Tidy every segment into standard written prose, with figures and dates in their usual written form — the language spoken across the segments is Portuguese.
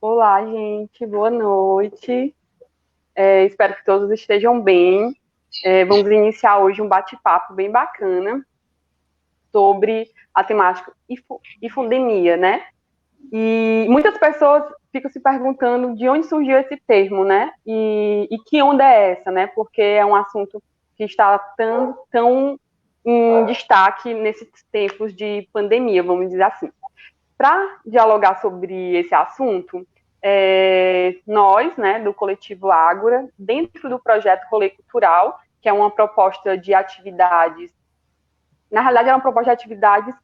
Olá, gente, boa noite. Espero que todos estejam bem. Vamos iniciar hoje um bate-papo bem bacana sobre a temática infodemia, né? E muitas pessoas ficam se perguntando de onde surgiu esse termo, né? E que onda é essa, né? Porque é um assunto que está tão em destaque nesses tempos de pandemia, vamos dizer assim. Para dialogar sobre esse assunto, nós, né, do Coletivo Ágora, dentro do projeto Rolê Cultural, que é uma proposta de atividades, na realidade é uma proposta de atividades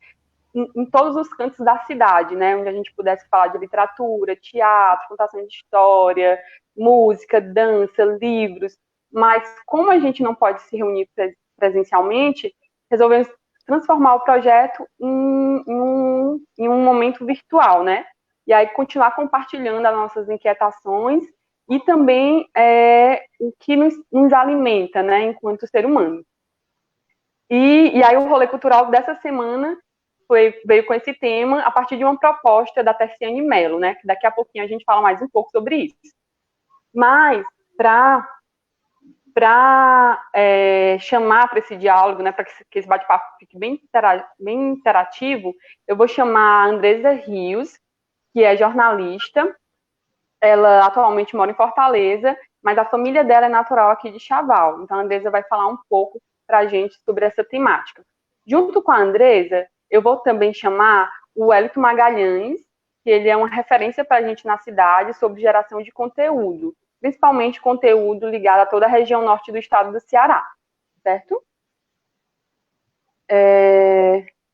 em todos os cantos da cidade, né, onde a gente pudesse falar de literatura, teatro, contação de história, música, dança, livros, mas como a gente não pode se reunir presencialmente, resolvemos transformar o projeto em um momento virtual, né? E aí continuar compartilhando as nossas inquietações e também o que nos alimenta, né, enquanto ser humano. E aí o rolê cultural dessa semana veio com esse tema a partir de uma proposta da Terciane Mello, né? Que daqui a pouquinho a gente fala mais um pouco sobre isso. Mas para chamar para esse diálogo, né, para que esse bate-papo fique bem interativo, eu vou chamar a Andresa Rios, que é jornalista. Ela atualmente mora em Fortaleza, mas a família dela é natural aqui de Chaval. Então a Andresa vai falar um pouco para a gente sobre essa temática. Junto com a Andresa, eu vou também chamar o Wellington Magalhães, que ele é uma referência para a gente na cidade sobre geração de conteúdo, principalmente conteúdo ligado a toda a região norte do estado do Ceará, certo?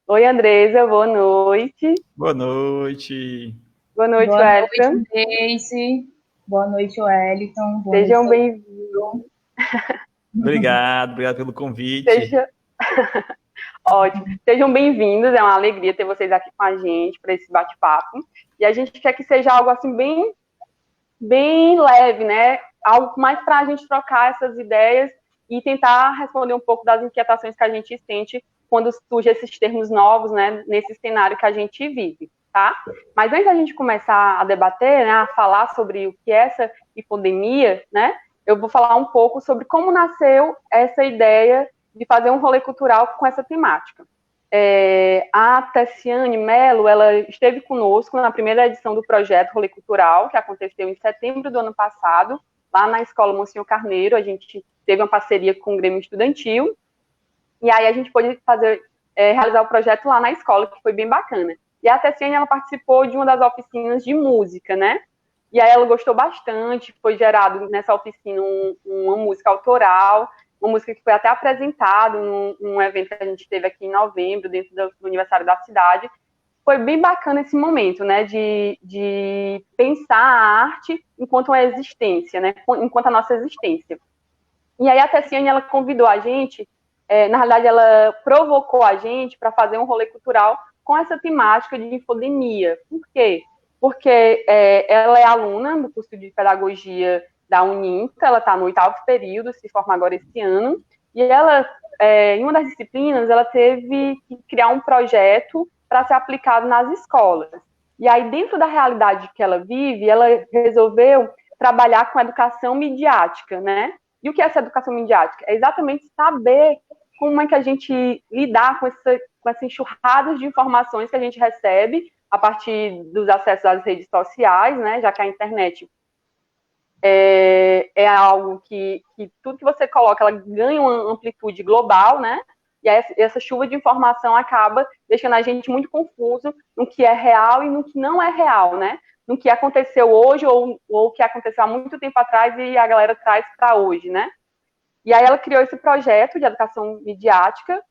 Oi, Andresa, boa noite. Boa noite. Boa noite, Boa Wellington. noite, Daisy. Boa noite, Wellington. Boa noite, Sejam todo bem-vindos. mundo. Obrigado pelo convite. Seja... Ótimo. Sejam bem-vindos, é uma alegria ter vocês aqui com a gente para esse bate-papo. E a gente quer que seja algo assim bem leve, né? Algo mais para a gente trocar essas ideias e tentar responder um pouco das inquietações que a gente sente quando surgem esses termos novos, né? Nesse cenário que a gente vive, tá? Mas antes da gente começar a debater, né? A falar sobre o que é essa infodemia, né? Eu vou falar um pouco sobre como nasceu essa ideia de fazer um rolê cultural com essa temática. A Terciane Mello, ela esteve conosco na primeira edição do projeto Rolê Cultural, que aconteceu em setembro do ano passado, lá na Escola Monsenhor Carneiro. A gente teve uma parceria com o Grêmio Estudantil, e aí a gente pôde realizar o projeto lá na escola, que foi bem bacana. E a Terciane, ela participou de uma das oficinas de música, né? E aí ela gostou bastante, foi gerado nessa oficina uma música autoral, uma música que foi até apresentada num evento que a gente teve aqui em novembro, dentro do aniversário da cidade. Foi bem bacana esse momento, né, de pensar a arte enquanto uma existência, né, enquanto a nossa existência. E aí a Tessiane, ela convidou a gente, na realidade ela provocou a gente para fazer um rolê cultural com essa temática de infodemia. Por quê? Porque ela é aluna do curso de pedagogia da Uninta, ela está no 8º período, se forma agora esse ano, e ela, em uma das disciplinas, ela teve que criar um projeto para ser aplicado nas escolas. E aí, dentro da realidade que ela vive, ela resolveu trabalhar com educação midiática, né? E o que é essa educação midiática? É exatamente saber como é que a gente lidar com essa enxurrada de informações que a gente recebe a partir dos acessos às redes sociais, né? Já que a internet é algo que tudo que você coloca, ela ganha uma amplitude global, né? E aí essa chuva de informação acaba deixando a gente muito confuso no que é real e no que não é real, né? No que aconteceu hoje ou o que aconteceu há muito tempo atrás e a galera traz para hoje, né? E aí ela criou esse projeto de educação midiática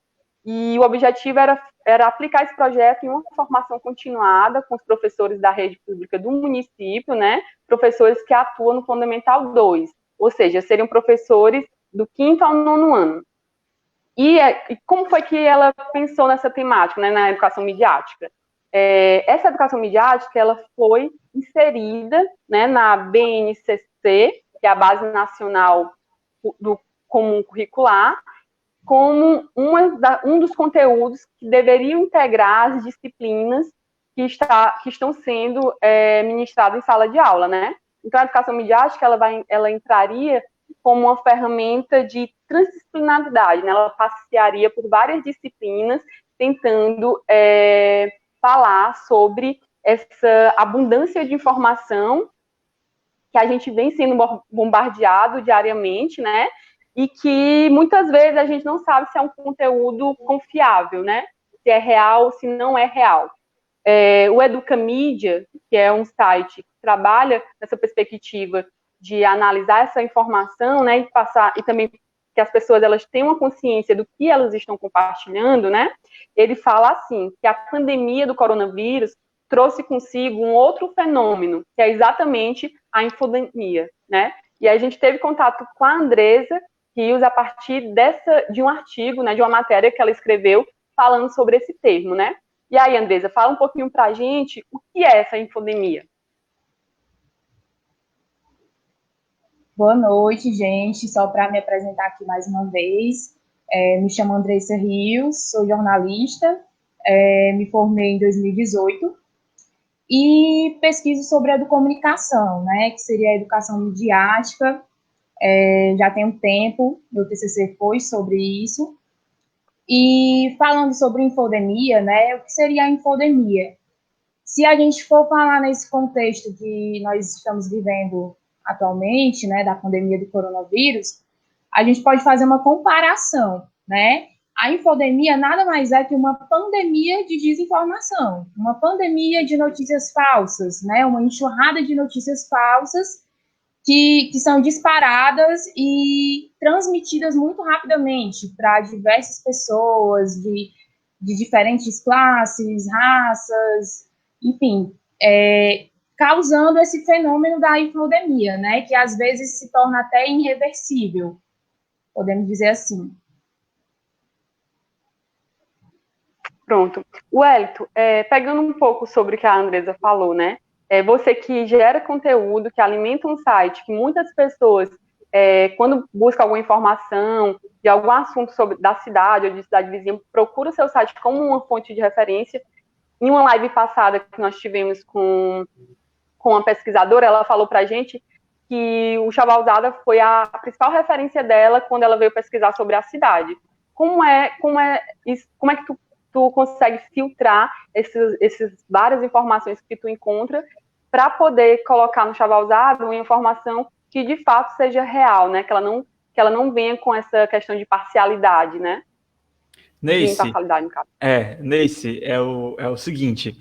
e o objetivo era aplicar esse projeto em uma formação continuada com os professores da rede pública do município, né? Professores que atuam no Fundamental 2, ou seja, seriam professores do 5º ao 9º ano. E como foi que ela pensou nessa temática, né, na educação midiática? Essa educação midiática, ela foi inserida, né, na BNCC, que é a Base Nacional do Comum Curricular, como um dos conteúdos que deveriam integrar as disciplinas que estão sendo ministrados em sala de aula, né? Então, a educação midiática, ela entraria como uma ferramenta de transdisciplinaridade, né? Ela passearia por várias disciplinas, tentando falar sobre essa abundância de informação que a gente vem sendo bombardeado diariamente, né? E que muitas vezes a gente não sabe se é um conteúdo confiável, né? Se é real, se não é real. O Educamídia, que é um site que trabalha nessa perspectiva de analisar essa informação, né, e também que as pessoas elas tenham uma consciência do que elas estão compartilhando, né? Ele fala assim, que a pandemia do coronavírus trouxe consigo um outro fenômeno, que é exatamente a infodemia, né? E a gente teve contato com a Andresa Rios a partir de um artigo, né, de uma matéria que ela escreveu falando sobre esse termo, né? E aí, Andresa, fala um pouquinho para a gente o que é essa infodemia. Boa noite, gente. Só para me apresentar aqui mais uma vez, me chamo Andressa Rios, sou jornalista, me formei em 2018 e pesquiso sobre educomunicação, né, que seria a educação midiática. Já tem um tempo, meu TCC foi sobre isso. E falando sobre infodemia, né, o que seria a infodemia? Se a gente for falar nesse contexto que nós estamos vivendo atualmente, né, da pandemia do coronavírus, a gente pode fazer uma comparação, né? A infodemia nada mais é que uma pandemia de desinformação, uma pandemia de notícias falsas, né? Uma enxurrada de notícias falsas que são disparadas e transmitidas muito rapidamente para diversas pessoas de diferentes classes, raças, enfim, causando esse fenômeno da infodemia, né, que às vezes se torna até irreversível, podemos dizer assim. Pronto. Wellington, pegando um pouco sobre o que a Andresa falou, né, você que gera conteúdo, que alimenta um site, que muitas pessoas, quando busca alguma informação de algum assunto da cidade ou de cidade vizinha, procura o seu site como uma fonte de referência. Em uma live passada que nós tivemos com uma pesquisadora, ela falou para a gente que o Chavalzada foi a principal referência dela quando ela veio pesquisar sobre a cidade. Como é que tu consegue filtrar esses várias informações que tu encontra para poder colocar no Chavalzada uma informação que de fato seja real, né? Que ela não venha com essa questão de parcialidade, né? Neice, é o seguinte,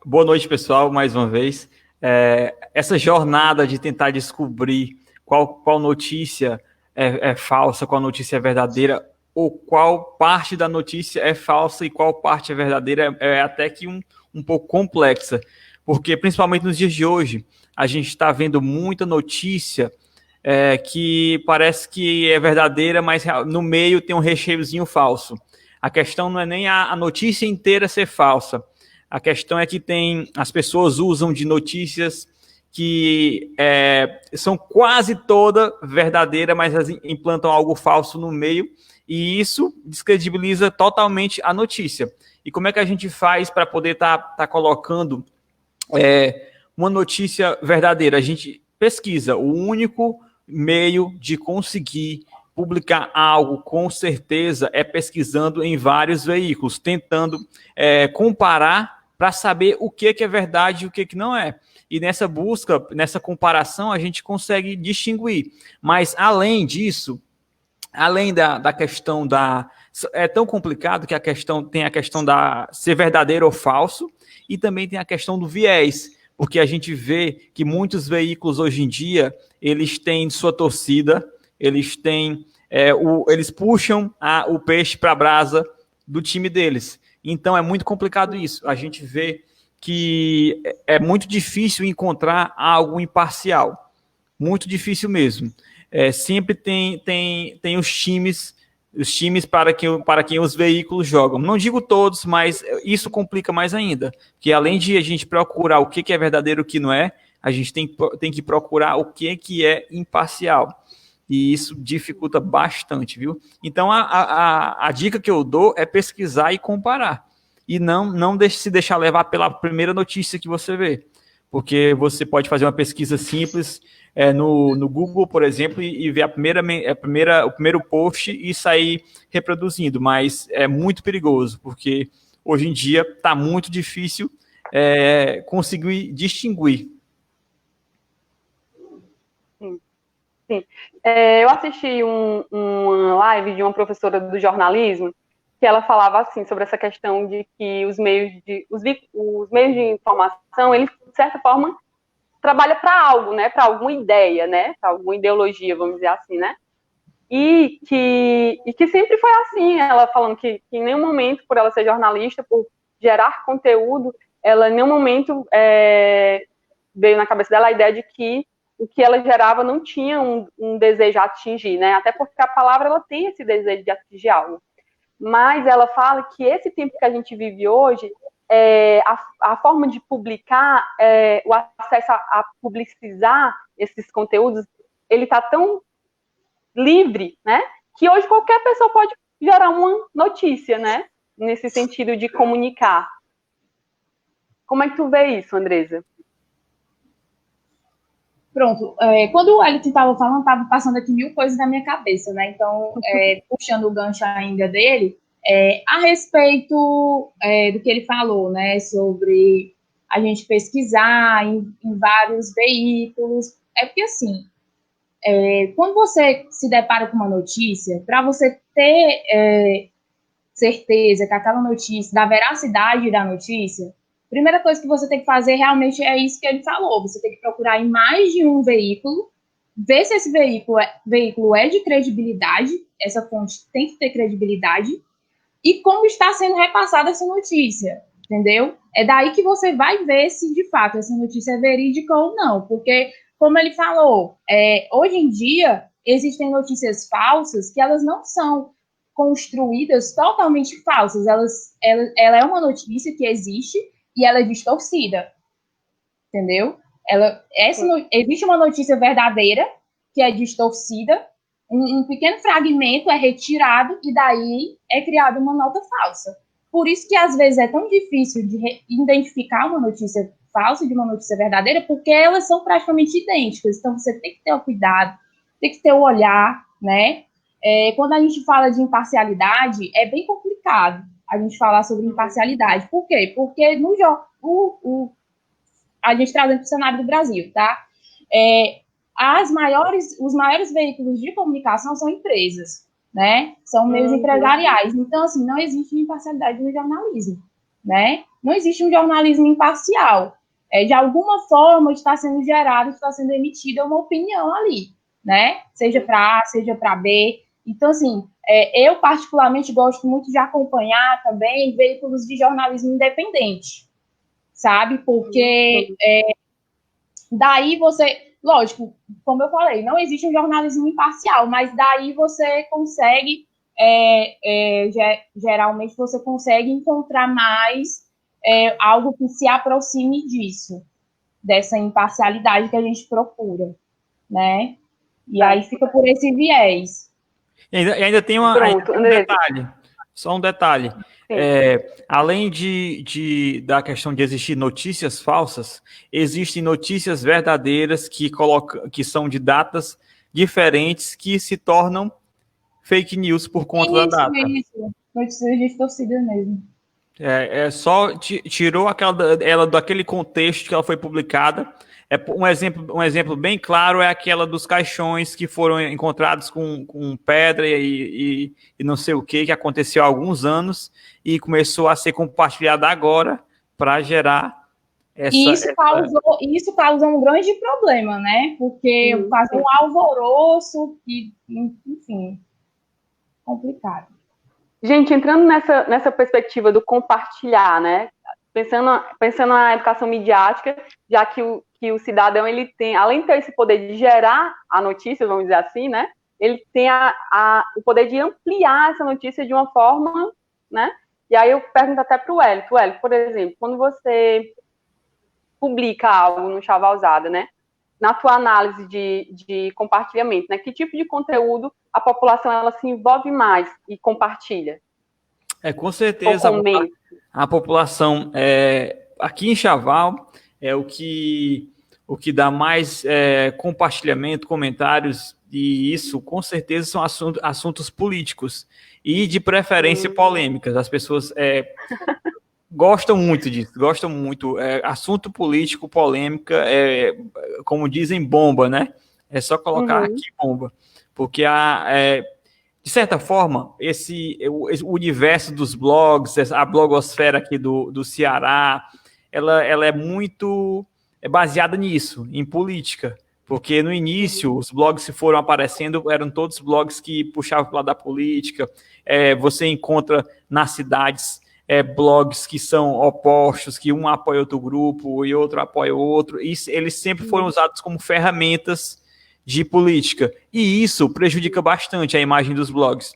boa noite, pessoal, mais uma vez. Essa jornada de tentar descobrir qual notícia é falsa, qual notícia é verdadeira, ou qual parte da notícia é falsa e qual parte é verdadeira, é até que um pouco complexa, porque principalmente nos dias de hoje, a gente está vendo muita notícia que parece que é verdadeira, mas no meio tem um recheiozinho falso. A questão não é nem a notícia inteira ser falsa, a questão é que as pessoas usam de notícias que são quase toda verdadeira, mas elas implantam algo falso no meio, e isso descredibiliza totalmente a notícia. E como é que a gente faz para poder tá colocando uma notícia verdadeira? A gente pesquisa. O único meio de conseguir publicar algo com certeza é pesquisando em vários veículos, tentando comparar para saber o que é verdade e o que não é. E nessa busca, nessa comparação, a gente consegue distinguir. Mas, além disso, além da questão é tão complicado que tem a questão da ser verdadeiro ou falso, e também tem a questão do viés, porque a gente vê que muitos veículos hoje em dia, eles têm sua torcida, eles puxam o peixe para a brasa do time deles. Então é muito complicado isso. A gente vê que é muito difícil encontrar algo imparcial. Muito difícil mesmo. Sempre tem os times para quem os veículos jogam. Não digo todos, mas isso complica mais ainda. Que além de a gente procurar o que é verdadeiro e o que não é, a gente tem que procurar o que é imparcial. E isso dificulta bastante, viu? Então, a dica que eu dou é pesquisar e comparar. e não se deixar levar pela primeira notícia que você vê. Porque você pode fazer uma pesquisa simples no Google, por exemplo, e ver o primeiro post e sair reproduzindo, mas é muito perigoso, porque hoje em dia está muito difícil conseguir distinguir. Sim. Eu assisti uma live de uma professora do jornalismo que ela falava assim sobre essa questão de que os meios de informação, eles, de certa forma, trabalham para algo, né? Para alguma ideia, né? Para alguma ideologia, vamos dizer assim, né? E que sempre foi assim, ela falando que em nenhum momento, por ela ser jornalista, por gerar conteúdo, ela em nenhum momento veio na cabeça dela a ideia de que o que ela gerava não tinha um desejo a atingir, né? Até porque a palavra ela tem esse desejo de atingir algo. Mas ela fala que esse tempo que a gente vive hoje, a forma de publicar, o acesso a publicizar esses conteúdos, ele está tão livre, né? Que hoje qualquer pessoa pode gerar uma notícia, né? Nesse sentido de comunicar. Como é que tu vê isso, Andresa? Pronto, quando o Wellington estava falando, estava passando aqui 1000 coisas na minha cabeça, né? Então, puxando o gancho ainda dele, a respeito do que ele falou, né? Sobre a gente pesquisar em vários veículos. É porque, assim, quando você se depara com uma notícia, para você ter certeza que aquela notícia, da veracidade da notícia, a primeira coisa que você tem que fazer realmente é isso que ele falou. Você tem que procurar em mais de um veículo, ver se esse veículo é de credibilidade, essa fonte tem que ter credibilidade, e como está sendo repassada essa notícia, entendeu? É daí que você vai ver se, de fato, essa notícia é verídica ou não, porque, como ele falou, hoje em dia, existem notícias falsas que elas não são construídas totalmente falsas, ela é uma notícia que existe e ela é distorcida, entendeu? Existe uma notícia verdadeira que é distorcida, um pequeno fragmento é retirado e daí é criada uma nota falsa. Por isso que às vezes é tão difícil de identificar uma notícia falsa de uma notícia verdadeira, porque elas são praticamente idênticas. Então você tem que ter o cuidado, tem que ter o olhar, né? Quando a gente fala de imparcialidade, é bem complicado a gente falar sobre imparcialidade. Por quê? Porque a gente trazendo para o cenário do Brasil, tá? Os maiores veículos de comunicação são empresas, né? São meios empresariais. Então, assim, não existe imparcialidade no jornalismo, né? Não existe um jornalismo imparcial. De alguma forma está sendo gerado, está sendo emitida uma opinião ali, né? Seja para A, seja para B. Então, assim, eu particularmente gosto muito de acompanhar também veículos de jornalismo independente, sabe? Porque daí você, lógico, como eu falei, não existe um jornalismo imparcial, mas daí você consegue, geralmente você consegue encontrar mais algo que se aproxime disso, dessa imparcialidade que a gente procura, né? E aí fica por esse viés. E ainda tem um detalhe, só um detalhe. Além da questão de existir notícias falsas, existem notícias verdadeiras que são de datas diferentes que se tornam fake news por conta da data. Isso, notícias distorcidas mesmo. Só tirou ela daquele contexto que ela foi publicada. Um exemplo bem claro é aquela dos caixões que foram encontrados com pedra e não sei o que aconteceu há alguns anos e começou a ser compartilhada agora para gerar Isso causou um grande problema, né? Porque faz um alvoroço e, enfim, complicado. Gente, entrando nessa perspectiva do compartilhar, né? Pensando na educação midiática, já que o cidadão, ele tem, além de ter esse poder de gerar a notícia, vamos dizer assim, né? Ele tem o poder de ampliar essa notícia de uma forma, né? E aí eu pergunto até para o Wellington, por exemplo, quando você publica algo no Chavalzada, né? Na tua análise de compartilhamento, né? Que tipo de conteúdo a população ela se envolve mais e compartilha? Com certeza a população aqui em Chaval é o que dá mais compartilhamento, comentários, e isso com certeza são assuntos políticos e de preferência polêmicas. As pessoas gostam muito disso, gostam muito. Assunto político, polêmica, como dizem, bomba, né? É só colocar aqui bomba. Porque de certa forma, o universo dos blogs, a blogosfera aqui do Ceará, ela é muito baseada nisso, em política. Porque no início, os blogs que foram aparecendo eram todos blogs que puxavam para o lado da política. Você encontra nas cidades blogs que são opostos, que um apoia outro grupo e outro apoia o outro. E eles sempre foram usados como ferramentas de política. E isso prejudica bastante a imagem dos blogs.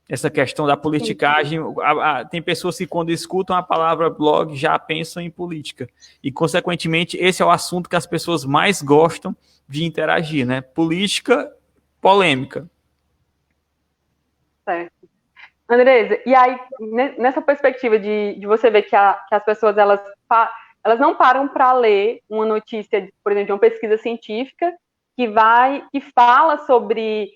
Essa questão da politicagem, tem pessoas que quando escutam a palavra blog já pensam em política. E, consequentemente, esse é o assunto que as pessoas mais gostam de interagir, né? Política, polêmica. Certo. Andresa, e aí, nessa perspectiva de você ver que as pessoas, elas não param para ler uma notícia, por exemplo, de uma pesquisa científica que fala sobre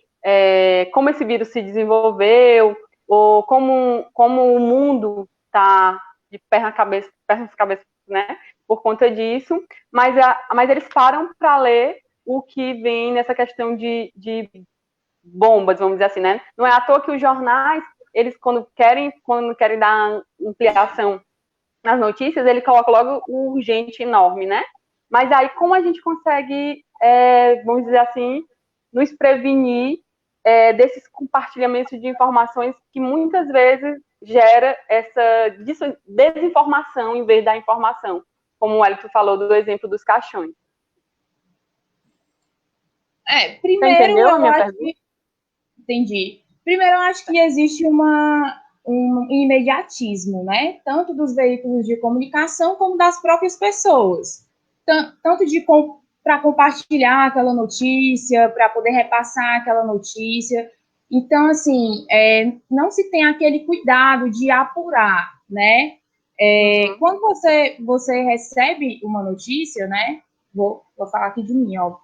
como esse vírus se desenvolveu, ou como o mundo está de pernas cabeça, né, por conta disso, mas eles param para ler o que vem nessa questão de bombas, vamos dizer assim, né? Não é à toa que os jornais, eles quando querem dar ampliação nas notícias, ele coloca logo o urgente enorme, né? Mas aí como a gente consegue, vamos dizer assim, nos prevenir desses compartilhamentos de informações que muitas vezes gera essa desinformação em vez da informação, como o Elton falou do exemplo dos caixões. Primeiro, você entendeu a minha pergunta? Entendi. Primeiro, eu acho que existe um imediatismo, né? Tanto dos veículos de comunicação como das próprias pessoas. Tanto para compartilhar aquela notícia, para poder repassar aquela notícia. Então, assim, não se tem aquele cuidado de apurar, né? Quando você recebe uma notícia, né? Vou falar aqui de mim, ó.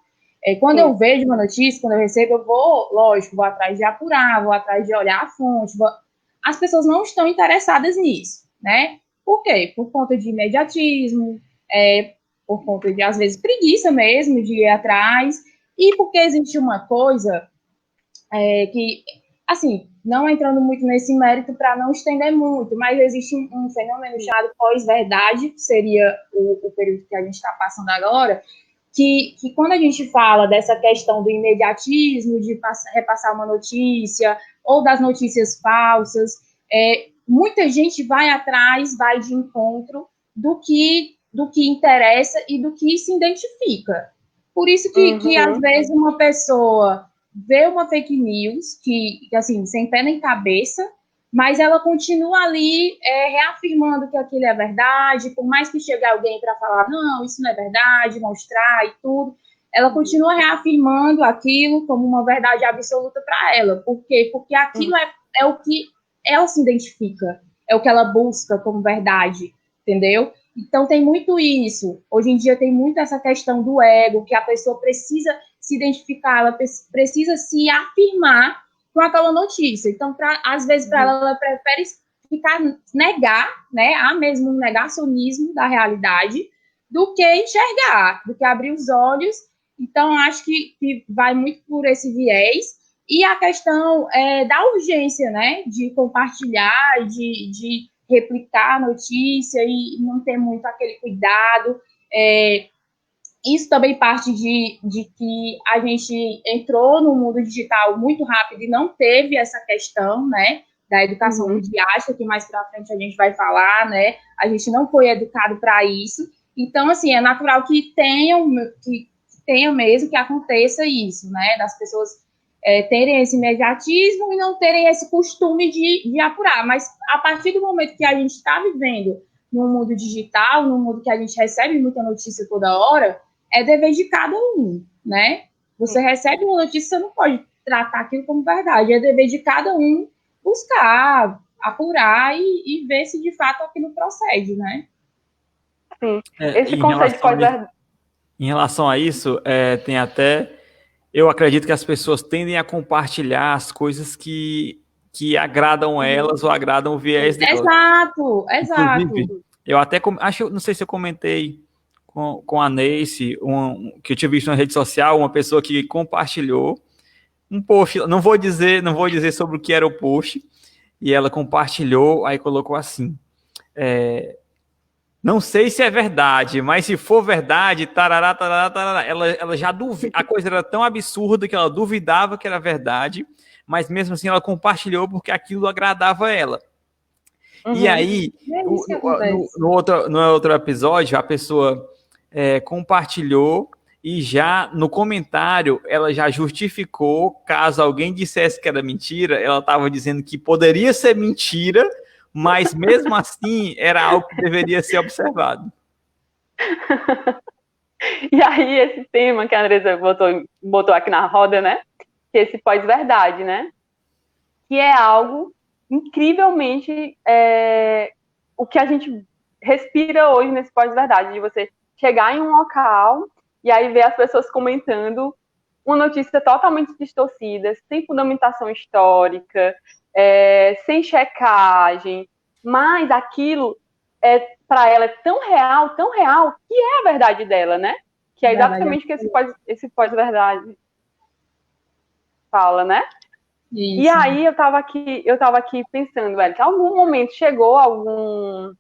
Quando eu vejo uma notícia, quando eu recebo, eu vou atrás de apurar, vou atrás de olhar a fonte. As pessoas não estão interessadas nisso, né? Por quê? Por conta de imediatismo, por conta de, às vezes, preguiça mesmo de ir atrás, e porque existe uma coisa que, assim, não entrando muito nesse mérito para não estender muito, mas existe um fenômeno chamado pós-verdade, que seria o período que a gente está passando agora, que quando a gente fala dessa questão do imediatismo, de repassar uma notícia, ou das notícias falsas, muita gente vai atrás, vai de encontro do que interessa e do que se identifica. Por isso que às vezes, uma pessoa vê uma fake news, que assim, sem pé nem cabeça, mas ela continua ali reafirmando que aquilo é verdade, por mais que chegue alguém para falar, não, isso não é verdade, mostrar e tudo, ela continua reafirmando aquilo como uma verdade absoluta para ela. Por quê? Porque aquilo é o que ela se identifica, é o que ela busca como verdade, entendeu? Então tem muito isso. Hoje em dia tem muito essa questão do ego, que a pessoa precisa se identificar, ela precisa se afirmar com aquela notícia. Então, às vezes, para ela prefere negar, né? Há mesmo um negacionismo da realidade, do que enxergar, do que abrir os olhos. Então, acho que vai muito por esse viés. E a questão da urgência, né? De compartilhar, de replicar a notícia e não ter muito aquele cuidado. Isso também parte de que a gente entrou no mundo digital muito rápido e não teve essa questão, né, da educação midiática, que mais para frente a gente vai falar, né, a gente não foi educado para isso. Então, assim, é natural que tenha mesmo, que aconteça isso, né, das pessoas terem esse imediatismo e não terem esse costume de apurar. Mas a partir do momento que a gente está vivendo no mundo digital, no mundo que a gente recebe muita notícia toda hora, é dever de cada um, né? Você recebe uma notícia, você não pode tratar aquilo como verdade. É dever de cada um buscar, apurar e ver se de fato aquilo procede, né? Sim, esse conceito de pós-verdade. Em relação a isso, tem até... Eu acredito que as pessoas tendem a compartilhar as coisas que agradam elas ou agradam o viés delas. Exato. Inclusive, eu até... não sei se eu comentei com a Neice, que eu tinha visto na rede social, uma pessoa que compartilhou um post, não vou dizer sobre o que era o post, e ela compartilhou, aí colocou assim, não sei se é verdade, mas se for verdade, tarará, tarará, tarará, ela já duvida, a coisa era tão absurda que ela duvidava que era verdade, mas mesmo assim ela compartilhou porque aquilo agradava ela. Uhum. E aí, no outro episódio, a pessoa compartilhou e já no comentário ela já justificou, caso alguém dissesse que era mentira, ela estava dizendo que poderia ser mentira, mas mesmo assim era algo que deveria ser observado. E aí esse tema que a Andressa botou aqui na roda, né? Que é esse pós-verdade, né? Que é algo incrivelmente o que a gente respira hoje nesse pós-verdade, de você chegar em um local e aí ver as pessoas comentando uma notícia totalmente distorcida, sem fundamentação histórica, sem checagem, mas aquilo para ela é tão real, que é a verdade dela, né? Que é exatamente o que esse pós-verdade fala, né? Isso. E aí eu tava aqui pensando, velho, que em algum momento chegou algum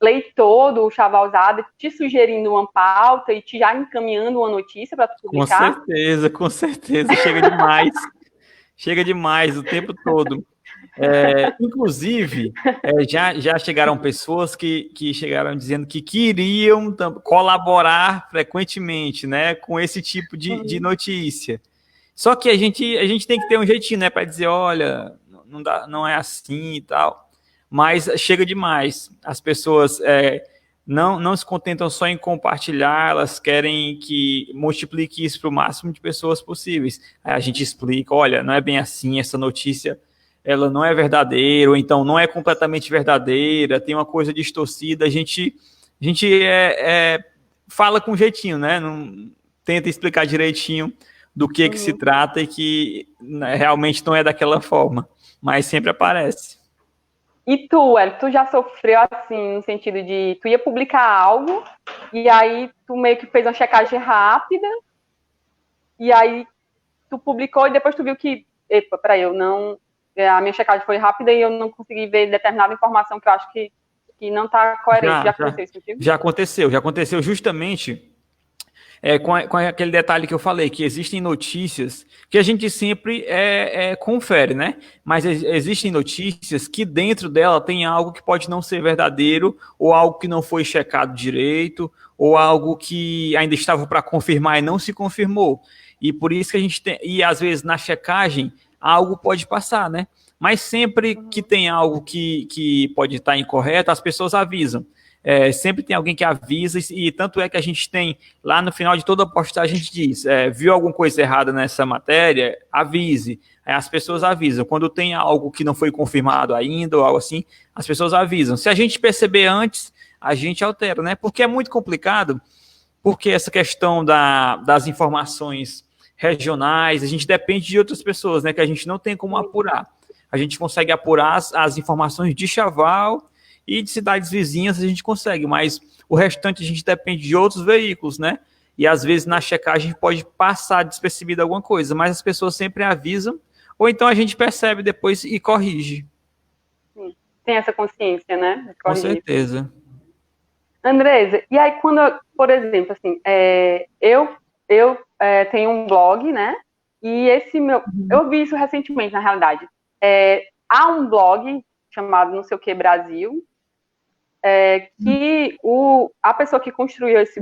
leitor do Chavalzada te sugerindo uma pauta e te já encaminhando uma notícia para tu publicar? Com certeza, chega demais o tempo todo. Inclusive, já chegaram pessoas que chegaram dizendo que queriam colaborar frequentemente, né, com esse tipo de notícia. Só que a gente tem que ter um jeitinho, né, para dizer, olha, não é assim e tal. Mas chega demais. As pessoas não se contentam só em compartilhar, elas querem que multiplique isso para o máximo de pessoas possíveis. Aí a gente explica, olha, não é bem assim, essa notícia ela não é verdadeira, ou então não é completamente verdadeira, tem uma coisa distorcida. A gente fala com jeitinho, né? Não tenta explicar direitinho do que se trata e que realmente não é daquela forma, mas sempre aparece. E tu já sofreu assim, no sentido de tu ia publicar algo e aí tu meio que fez uma checagem rápida e aí tu publicou e depois tu viu que, a minha checagem foi rápida e eu não consegui ver determinada informação que eu acho que não está coerente. Já aconteceu isso contigo? Já aconteceu justamente com aquele detalhe que eu falei, que existem notícias que a gente sempre confere, né? Mas existem notícias que dentro dela tem algo que pode não ser verdadeiro, ou algo que não foi checado direito, ou algo que ainda estava para confirmar e não se confirmou. E por isso que a gente tem... E às vezes na checagem algo pode passar, né? Mas sempre que tem algo que pode estar incorreto, as pessoas avisam. Sempre tem alguém que avisa, e tanto é que a gente tem, lá no final de toda a postagem, a gente diz, viu alguma coisa errada nessa matéria, avise. As pessoas avisam. Quando tem algo que não foi confirmado ainda, ou algo assim, as pessoas avisam. Se a gente perceber antes, a gente altera, né? Porque é muito complicado, porque essa questão das informações regionais, a gente depende de outras pessoas, né? Que a gente não tem como apurar. A gente consegue apurar as informações de Chaval e de cidades vizinhas a gente consegue, mas o restante a gente depende de outros veículos, né? E às vezes na checagem pode passar despercebido alguma coisa, mas as pessoas sempre avisam, ou então a gente percebe depois e corrige. Sim, tem essa consciência, né? Com certeza. Andresa, e aí quando, por exemplo, assim, eu tenho um blog, né? E esse eu vi isso recentemente, na realidade. Há um blog chamado Não Sei O Que Brasil, que a pessoa que construiu esse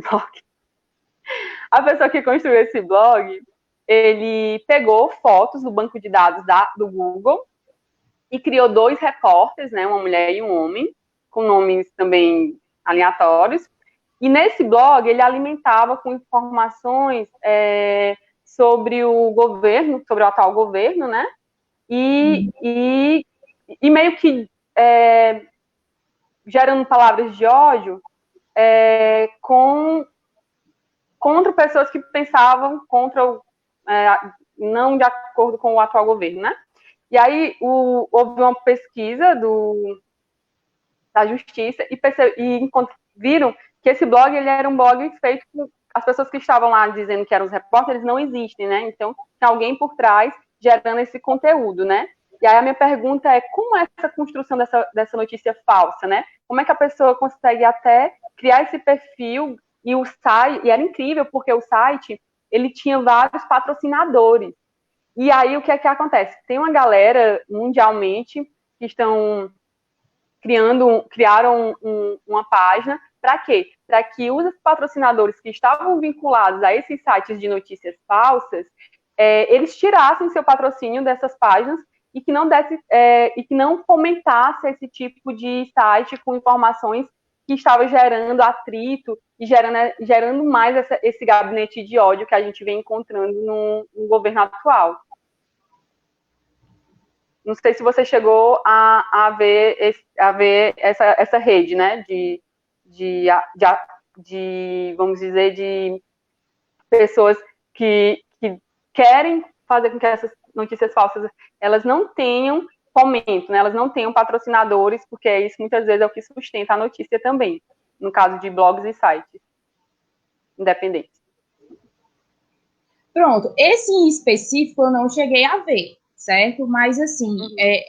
blog, ele pegou fotos do banco de dados do Google e criou 2 repórteres, né, uma mulher e um homem, com nomes também aleatórios, e nesse blog ele alimentava com informações sobre o governo, sobre o atual governo, né, e meio que gerando palavras de ódio contra pessoas que pensavam não de acordo com o atual governo, né? E aí houve uma pesquisa da Justiça e viram que esse blog ele era um blog feito com as pessoas que estavam lá dizendo que eram os repórteres não existem, né? Então, tem alguém por trás gerando esse conteúdo, né? E aí a minha pergunta é, como é essa construção dessa notícia falsa, né? Como é que a pessoa consegue até criar esse perfil e o site, e era incrível porque o site, ele tinha vários patrocinadores. E aí o que é que acontece? Tem uma galera mundialmente que estão criaram uma página para quê? Para que os patrocinadores que estavam vinculados a esses sites de notícias falsas, eles tirassem seu patrocínio dessas páginas e que não fomentasse esse tipo de site com informações que estava gerando atrito e gerando mais esse gabinete de ódio que a gente vem encontrando no governo atual. Não sei se você chegou a ver essa rede, né, vamos dizer, de pessoas que querem fazer com que essas notícias falsas elas não tenham fomento, né, elas não tenham patrocinadores, porque isso muitas vezes é o que sustenta a notícia também, no caso de blogs e sites independentes. Pronto, esse em específico eu não cheguei a ver, certo? Mas, assim,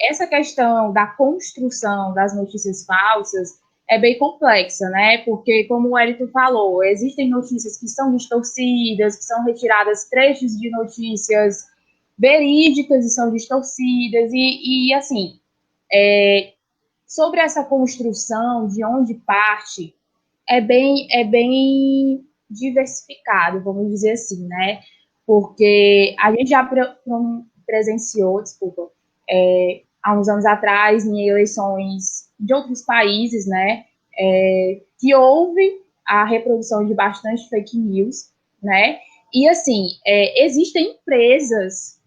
essa questão da construção das notícias falsas é bem complexa, né? Porque, como o Wellington falou, existem notícias que são distorcidas, que são retiradas trechos de notícias verídicas e são distorcidas, e assim, sobre essa construção, de onde parte, é bem diversificado, vamos dizer assim, né? Porque a gente já presenciou, há uns anos atrás, em eleições de outros países, né, que houve a reprodução de bastante fake news, né, e assim, existem empresas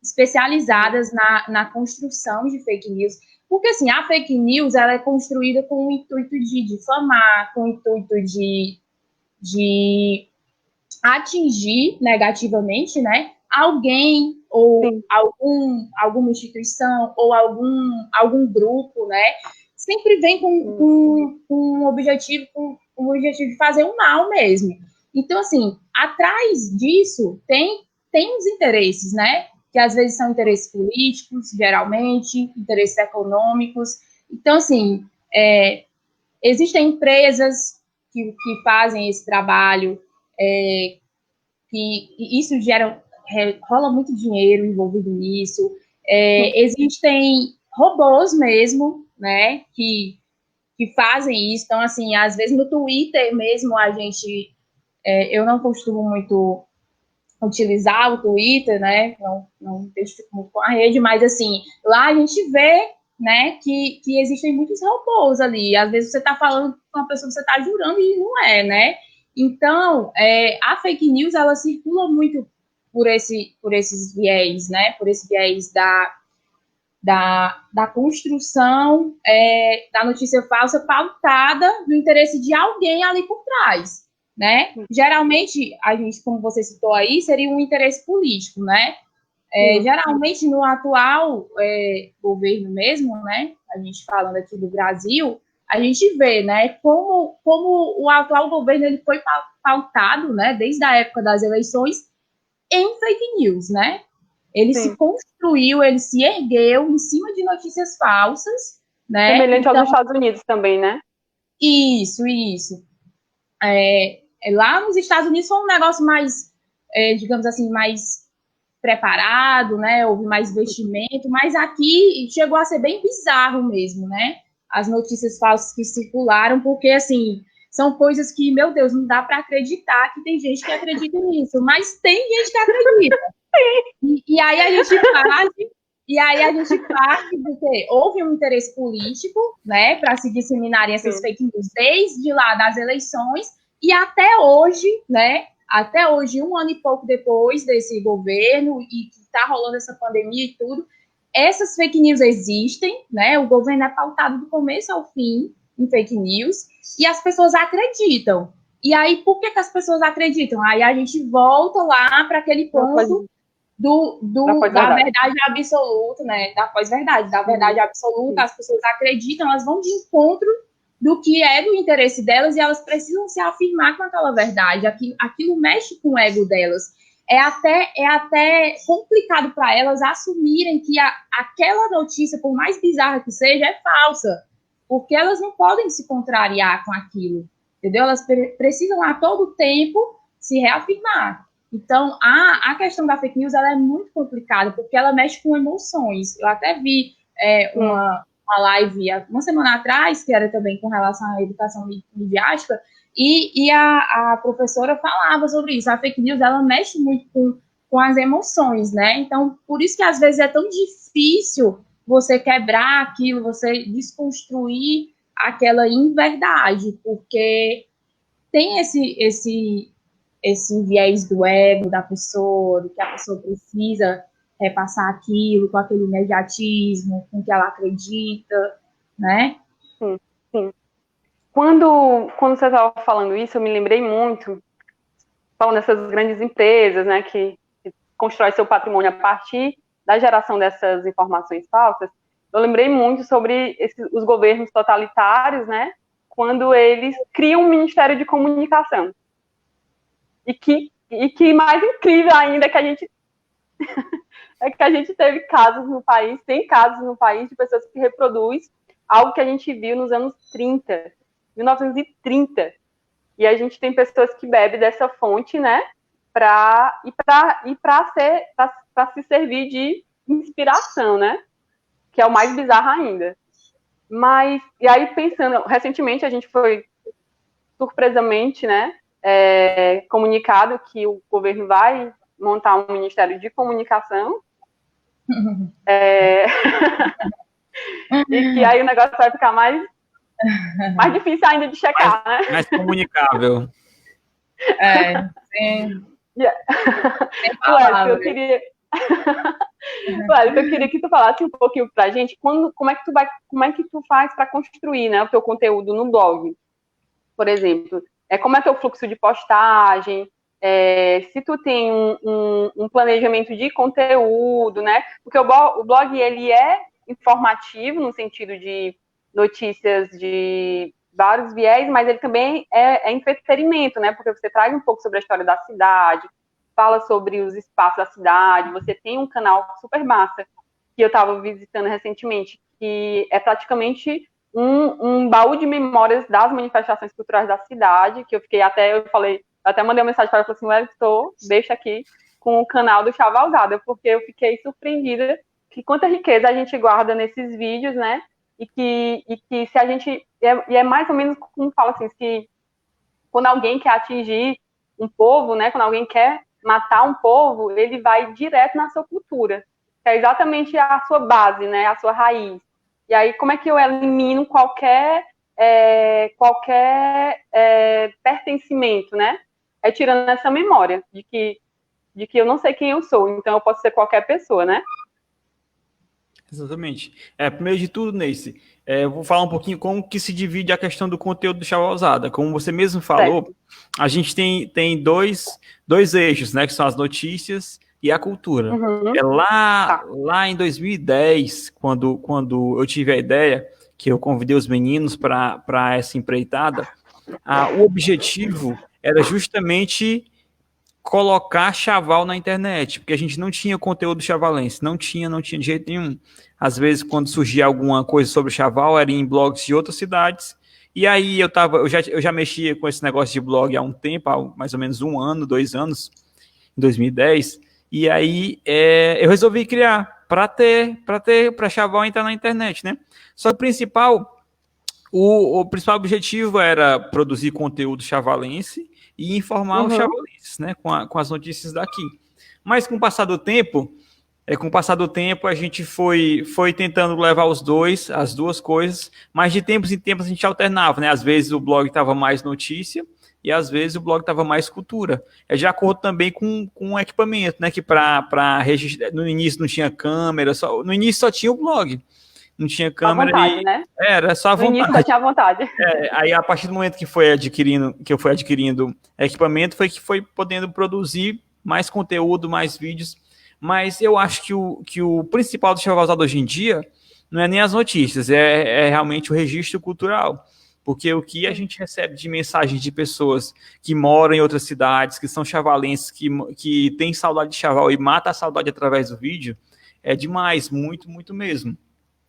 especializadas na construção de fake news, porque assim, a fake news, ela é construída com o intuito de difamar, com o intuito de atingir negativamente, né, alguém ou alguma instituição ou algum grupo, né, sempre vem com um objetivo de fazer um mal mesmo. Então, assim, atrás disso tem os interesses, né, que às vezes são interesses políticos, geralmente, interesses econômicos. Então, assim, existem empresas que fazem esse trabalho, que isso rola muito dinheiro envolvido nisso. Existem robôs mesmo, né, que fazem isso. Então, assim, às vezes no Twitter mesmo eu não costumo muito utilizar o Twitter, né, não identifico muito com a rede, mas, assim, lá a gente vê, né, que existem muitos robôs ali. Às vezes você está falando com uma pessoa que você está jurando e não é, né? Então, a fake news, ela circula muito por esses viés, né? Por esse viés da construção da notícia falsa pautada no interesse de alguém ali por trás, né? Geralmente, a gente, como você citou aí, seria um interesse político, né? Geralmente, no atual governo mesmo, né? A gente falando aqui do Brasil, a gente vê, né, como o atual governo ele foi pautado, né, desde a época das eleições, em fake news, né? Ele se construiu, ele se ergueu em cima de notícias falsas, né? Semelhante aos Estados Unidos também, né? Isso. Lá nos Estados Unidos foi um negócio mais, digamos assim, mais preparado, né? Houve mais investimento, mas aqui chegou a ser bem bizarro mesmo, né? As notícias falsas que circularam, porque, assim, são coisas que, meu Deus, não dá para acreditar que tem gente que acredita nisso, mas tem gente que acredita. E aí a gente parte porque houve um interesse político, né, para se disseminarem essas fake news desde lá das eleições e até hoje, né, até hoje, um ano e pouco depois desse governo e que está rolando essa pandemia e tudo, essas fake news existem, né? O governo é pautado do começo ao fim em fake news, e as pessoas acreditam. E aí, por que as pessoas acreditam? Aí a gente volta lá para aquele ponto da verdade absoluta, né? Da pós-verdade, da verdade absoluta. As pessoas acreditam, elas vão de encontro do que é do interesse delas, e elas precisam se afirmar com aquela verdade. Aquilo mexe com o ego delas. É até complicado para elas assumirem que aquela notícia, por mais bizarra que seja, é falsa, porque elas não podem se contrariar com aquilo, entendeu? Elas precisam a todo tempo se reafirmar. Então, a questão da fake news ela é muito complicada, porque ela mexe com emoções. Eu até vi uma live uma semana atrás, que era também com relação à educação midiática, e a professora falava sobre isso. A fake news, ela mexe muito com as emoções, né? Então, por isso que às vezes é tão difícil você quebrar aquilo, você desconstruir aquela inverdade, porque tem esse viés do ego da pessoa, do que a pessoa precisa repassar aquilo, com aquele imediatismo, com o que ela acredita, né? Sim, sim. Quando você estava falando isso, eu me lembrei muito, falando dessas grandes empresas, né, que constrói seu patrimônio a partir da geração dessas informações falsas. Eu lembrei muito sobre os governos totalitários, né, quando eles criam um Ministério de Comunicação. E que mais incrível ainda que a gente é que a gente teve casos no país, tem casos no país de pessoas que reproduzem algo que a gente viu nos anos 30, 1930. E a gente tem pessoas que bebem dessa fonte, né, para se servir de inspiração, né, que é o mais bizarro ainda. Mas, e aí pensando, recentemente a gente foi surpresamente, né, comunicado que o governo vai montar um Ministério de Comunicação, e que aí o negócio vai ficar mais difícil ainda de checar, né? Mais comunicável. Sim. Eu queria que tu falasse um pouquinho pra gente como é que tu faz para construir, né, o teu conteúdo no blog, por exemplo. Como é teu fluxo de postagem, se tu tem um planejamento de conteúdo, né? Porque o blog ele é informativo no sentido de notícias de vários viés, mas ele também é entretenimento, né? Porque você traz um pouco sobre a história da cidade, fala sobre os espaços da cidade, você tem um canal super massa que eu estava visitando recentemente, que é praticamente um baú de memórias das manifestações culturais da cidade, que eu até mandei uma mensagem para ela, falei assim, deixa aqui com o canal do Chavalzada, porque eu fiquei surpreendida que quanta riqueza a gente guarda nesses vídeos, né? E que se a gente... E é mais ou menos como fala assim, se quando alguém quer atingir um povo, né? Quando alguém quer matar um povo, ele vai direto na sua cultura, que é exatamente a sua base, né? A sua raiz. E aí, como é que eu elimino qualquer pertencimento, né? Tirando essa memória de que eu não sei quem eu sou, então eu posso ser qualquer pessoa, né? Exatamente. Primeiro de tudo, Neice, eu vou falar um pouquinho como que se divide a questão do conteúdo do Chavalzada. Como você mesmo falou, a gente tem dois eixos, né? Que são as notícias e a cultura. Uhum. Lá em 2010, quando eu tive a ideia, que eu convidei os meninos para essa empreitada, o objetivo era justamente colocar chaval na internet, porque a gente não tinha conteúdo chavalense, não tinha de jeito nenhum. Às vezes, quando surgia alguma coisa sobre chaval, era em blogs de outras cidades, e aí eu já mexia com esse negócio de blog há um tempo, há mais ou menos 1 ano, 2 anos, em 2010, e aí eu resolvi criar para chaval entrar na internet, né? Só que o principal objetivo era produzir conteúdo chavalense e informar os chavalenses, né, com as notícias daqui. Mas com o passar do tempo, Com o passar do tempo, a gente foi tentando levar as duas coisas, mas de tempos em tempos a gente alternava, né? Às vezes o blog estava mais notícia e às vezes o blog estava mais cultura. É de acordo também com o equipamento, né? Que para registrar, no início não tinha câmera, no início só tinha o blog, não tinha câmera. À vontade, né? Era só a vontade. No início só tinha vontade. Aí a partir do momento que eu fui adquirindo equipamento, foi que foi podendo produzir mais conteúdo, mais vídeos. Mas eu acho que o principal do Chavalzada hoje em dia não é nem as notícias, é realmente o registro cultural. Porque o que a gente recebe de mensagens de pessoas que moram em outras cidades, que são chavalenses, que têm saudade de chaval e mata a saudade através do vídeo, é demais, muito, muito mesmo.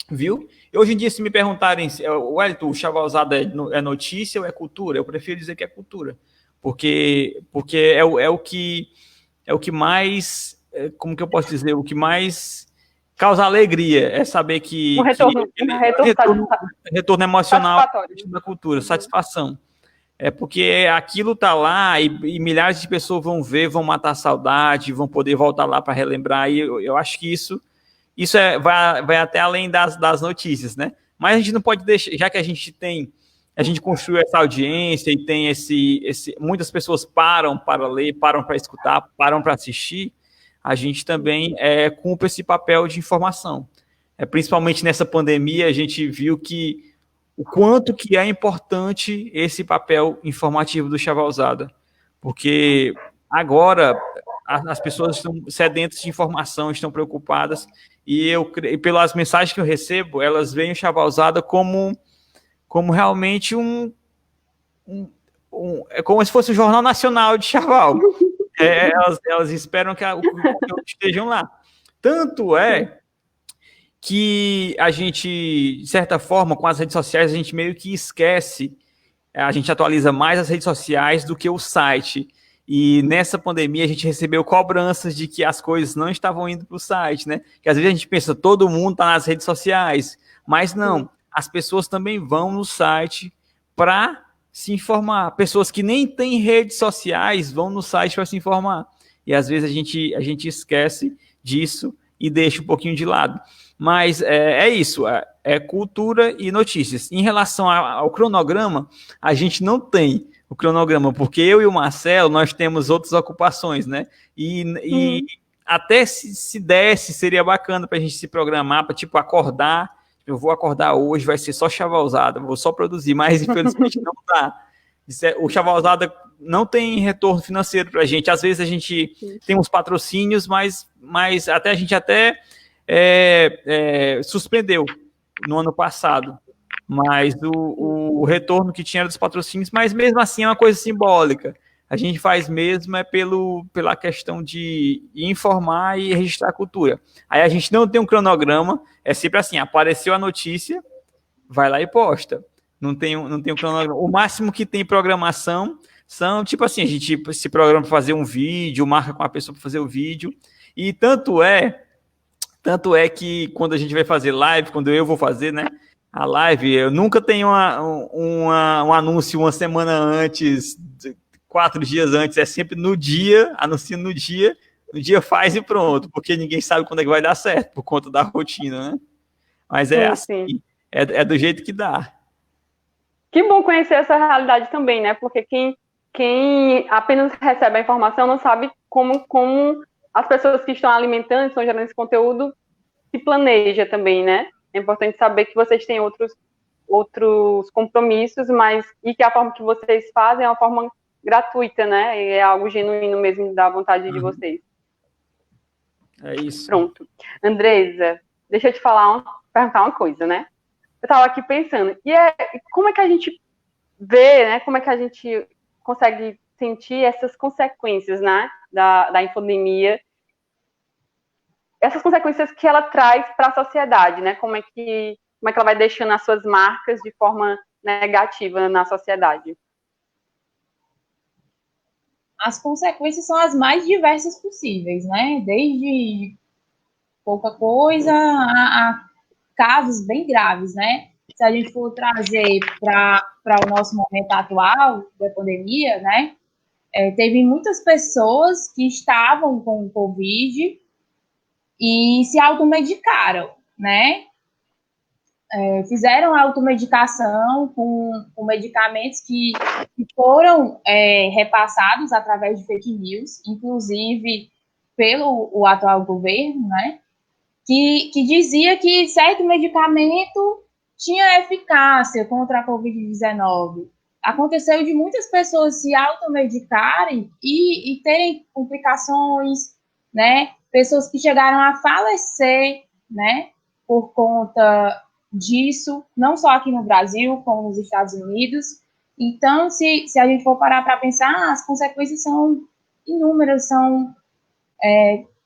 Viu? E hoje em dia, se me perguntarem, Wellington, o Chavalzada é notícia ou é cultura? Eu prefiro dizer que é cultura. Porque é o que mais, como que eu posso dizer, o que mais causa alegria é saber que retorno emocional da cultura, satisfação. É porque aquilo tá lá e milhares de pessoas vão ver, vão matar a saudade, vão poder voltar lá para relembrar. E eu acho que isso vai até além das notícias, né? Mas a gente não pode deixar, já que a gente construiu essa audiência e tem muitas pessoas param para ler, param para escutar, param para assistir, a gente também cumpre esse papel de informação. Principalmente nessa pandemia, a gente viu o quanto que é importante esse papel informativo do Chavalzada, porque agora as pessoas estão sedentas de informação, estão preocupadas, e pelas mensagens que eu recebo, elas veem o Chavalzada como realmente é como se fosse o Jornal Nacional de Chaval. Elas esperam que o conteúdo estejam lá. Tanto é que a gente, de certa forma, com as redes sociais, a gente meio que esquece, a gente atualiza mais as redes sociais do que o site. E nessa pandemia a gente recebeu cobranças de que as coisas não estavam indo para o site, né? Que às vezes a gente pensa, todo mundo está nas redes sociais, mas não, as pessoas também vão no site para se informar. Pessoas que nem têm redes sociais vão no site para se informar. E às vezes a gente esquece disso e deixa um pouquinho de lado. Mas é isso, é cultura e notícias. Em relação ao cronograma, a gente não tem o cronograma, porque eu e o Marcelo, nós temos outras ocupações, né? E até se desse, seria bacana para a gente se programar, para tipo acordar. Eu vou acordar hoje, vai ser só Chavalzada, vou só produzir, mas infelizmente não dá. O Chavalzada não tem retorno financeiro para a gente. Às vezes a gente tem uns patrocínios, mas a gente até suspendeu no ano passado. Mas o retorno que tinha era dos patrocínios, mas mesmo assim é uma coisa simbólica. A gente faz mesmo pela questão de informar e registrar a cultura. Aí a gente não tem um cronograma, é sempre assim, apareceu a notícia, vai lá e posta. Não tem um cronograma. O máximo que tem programação são, tipo assim, a gente se programa para fazer um vídeo, marca com a pessoa para fazer o vídeo, e tanto é que quando a gente vai fazer live, quando eu vou fazer, né, a live, eu nunca tenho um anúncio uma semana antes, 4 dias antes, é sempre no dia, anuncia no dia faz e pronto, porque ninguém sabe quando é que vai dar certo, por conta da rotina, né? Mas assim, é do jeito que dá. Que bom conhecer essa realidade também, né? Porque quem apenas recebe a informação não sabe como as pessoas que estão alimentando, estão gerando esse conteúdo, se planeja também, né? É importante saber que vocês têm outros compromissos, e que a forma que vocês fazem é uma forma gratuita, né? E é algo genuíno mesmo da vontade de vocês. É isso. Pronto. Andresa, deixa eu te perguntar uma coisa, né? Eu estava aqui pensando, como é que a gente vê, né? Como é que a gente consegue sentir essas consequências, né? Da infodemia, essas consequências que ela traz para a sociedade, né? Como é que ela vai deixando as suas marcas de forma negativa na sociedade? As consequências são as mais diversas possíveis, né? Desde pouca coisa a casos bem graves, né? Se a gente for trazer para o nosso momento atual da pandemia, né? Teve muitas pessoas que estavam com Covid e se automedicaram, né? Fizeram automedicação com medicamentos que foram repassados através de fake news, inclusive pelo o atual governo, né? Que dizia que certo medicamento tinha eficácia contra a Covid-19. Aconteceu de muitas pessoas se automedicarem e terem complicações, né? Pessoas que chegaram a falecer, né? Por conta disso, não só aqui no Brasil, como nos Estados Unidos. Então, se a gente for parar para pensar, as consequências são inúmeras, são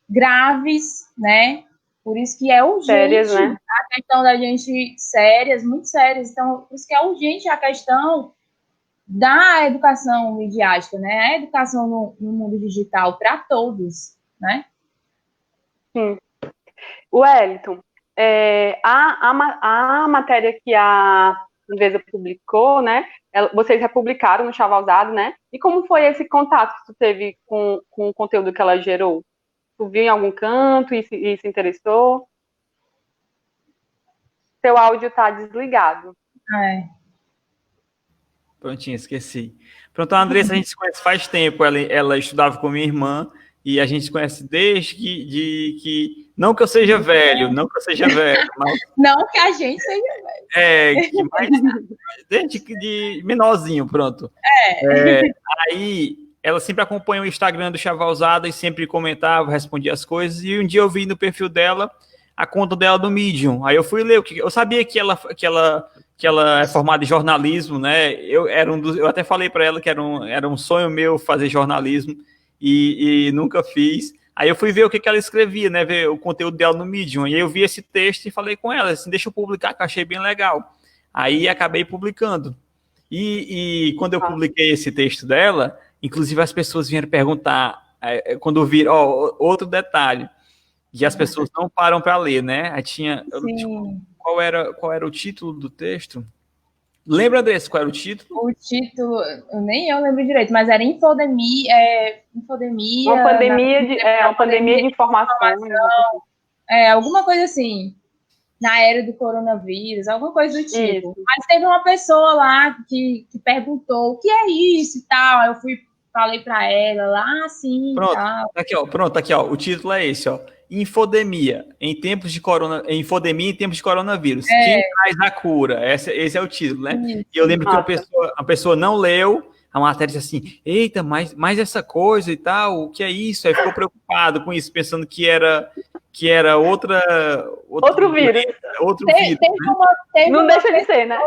graves, né? Por isso que é urgente sérias, né? a questão da gente, sérias, muito sérias. Então, por isso que é urgente a questão da educação midiática, né? A educação no mundo digital para todos, né? Sim. Wellington, a matéria que a Anvesa publicou, né? Vocês republicaram no Chavalzado, né? E como foi esse contato que tu teve com o conteúdo que ela gerou? Tu viu em algum canto e se interessou? Seu áudio está desligado. Prontinho, esqueci. Pronto, a Andressa a gente se conhece faz tempo. Ela estudava com minha irmã e a gente se conhece desde que não que eu seja velho, mas não que a gente seja velho. Desde que de menorzinho, pronto. Aí ela sempre acompanha o Instagram do Chavalzada e sempre comentava, respondia as coisas. E um dia eu vi no perfil dela a conta dela do Medium. Aí eu fui ler, eu sabia que ela é formada em jornalismo, né? Eu até falei para ela que era um sonho meu fazer jornalismo e nunca fiz. Aí eu fui ver o que ela escrevia, né? Ver o conteúdo dela no Medium. E aí eu vi esse texto e falei com ela, assim, deixa eu publicar, que eu achei bem legal. Aí acabei publicando. E quando eu publiquei esse texto dela, inclusive as pessoas vieram perguntar, quando viram, outro detalhe, que as pessoas não param para ler, né? Aí tinha... Qual era o título do texto? Lembra, Andressa, qual era o título? O título, nem eu lembro direito, mas era infodemia. Uma pandemia de informação. Alguma coisa assim, na era do coronavírus, alguma coisa do tipo. Isso. Mas teve uma pessoa lá que perguntou o que é isso e tal. Aí eu falei para ela lá, sim. Pronto, tal. Aqui, ó. O título é esse, ó. Infodemia em tempos de coronavírus. Quem traz a cura? Esse é o título, né? Isso. E eu lembro que a pessoa não leu a matéria, disse assim: eita, mas essa coisa e tal, o que é isso? Aí ficou preocupado com isso, pensando que era outro vírus. Outro vírus. Não deixa de ser, né?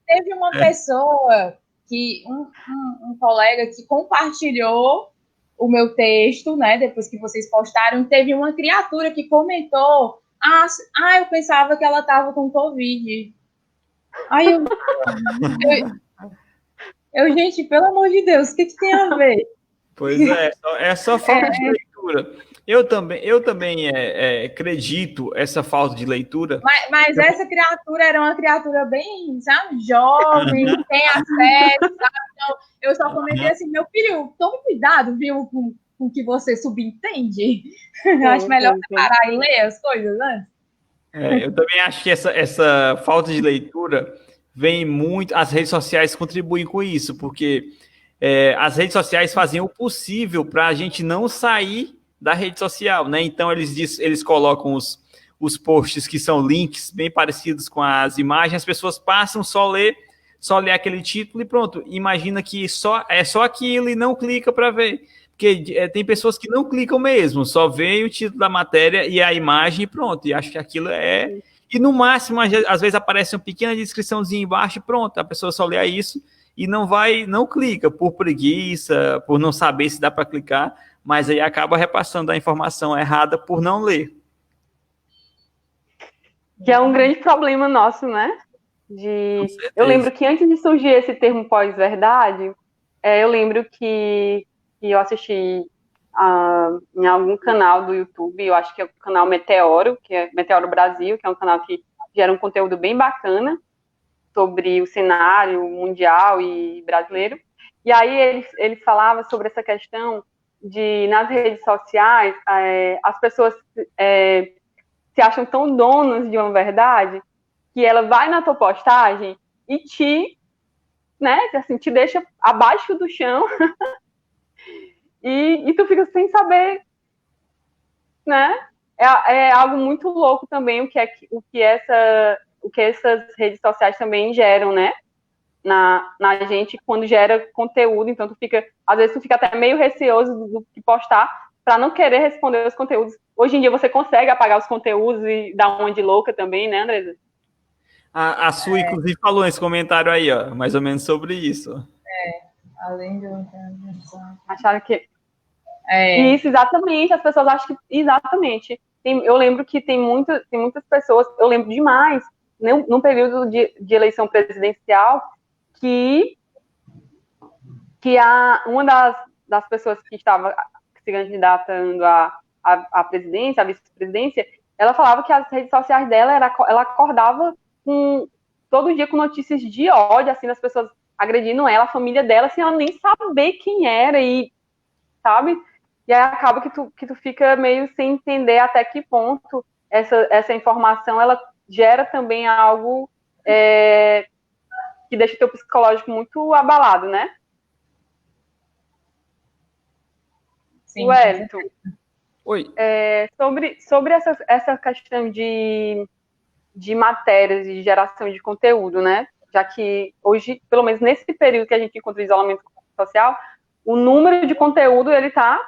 Teve uma pessoa que um colega que compartilhou o meu texto, né, depois que vocês postaram, teve uma criatura que comentou, eu pensava que ela estava com Covid. Aí gente, pelo amor de Deus, o que tem a ver? Pois é só falta de leitura. Eu também acredito essa falta de leitura. Mas essa criatura era uma criatura bem, sabe, jovem, tem acesso, sabe? Então, eu só comentei assim, meu filho, tome cuidado, viu, com o que você subentende. Acho melhor você parar e ler as coisas antes. Eu também acho que essa falta de leitura vem muito... As redes sociais contribuem com isso, porque as redes sociais fazem o possível para a gente não sair da rede social, né? Então eles colocam os posts que são links bem parecidos com as imagens, as pessoas passam só ler aquele título e pronto. Imagina que só aquilo e não clica para ver. Porque tem pessoas que não clicam mesmo, só veem o título da matéria e a imagem e pronto. E acho que aquilo E no máximo, às vezes aparece uma pequena descriçãozinha embaixo e pronto. A pessoa só lê isso e não clica por preguiça, por não saber se dá para clicar, mas aí acaba repassando a informação errada por não ler. Que é um grande problema nosso, né? Eu lembro que antes de surgir esse termo pós-verdade, eu lembro que eu assisti em algum canal do YouTube, eu acho que é o canal Meteoro, que é Meteoro Brasil, que é um canal que gera um conteúdo bem bacana sobre o cenário mundial e brasileiro. E aí ele falava sobre essa questão nas redes sociais, as pessoas se acham tão donas de uma verdade que ela vai na tua postagem e né, assim, te deixa abaixo do chão e tu fica sem saber, né? É algo muito louco também o que essas redes sociais também geram, né? Na gente quando gera conteúdo, então às vezes tu fica até meio receoso do que postar para não querer responder os conteúdos. Hoje em dia você consegue apagar os conteúdos e dar uma de louca também, né, Andresa? A Su, inclusive, falou nesse comentário aí, ó, mais ou menos sobre isso. Além de acharam que isso, exatamente, as pessoas acham que exatamente. Eu lembro que tem muitas pessoas, eu lembro demais, num período de eleição presidencial, que uma das pessoas que estava se candidatando à presidência, à vice-presidência, ela falava que as redes sociais dela, ela acordava todo dia com notícias de ódio, assim, das pessoas agredindo ela, a família dela, sem ela nem saber quem era, sabe? E aí acaba que tu fica meio sem entender até que ponto essa informação, ela gera também algo que deixa o teu psicológico muito abalado, né? Sim. Wellington. Oi. Sobre essa questão de matérias e de geração de conteúdo, né? Já que hoje, pelo menos nesse período que a gente encontra isolamento social, o número de conteúdo, ele tá,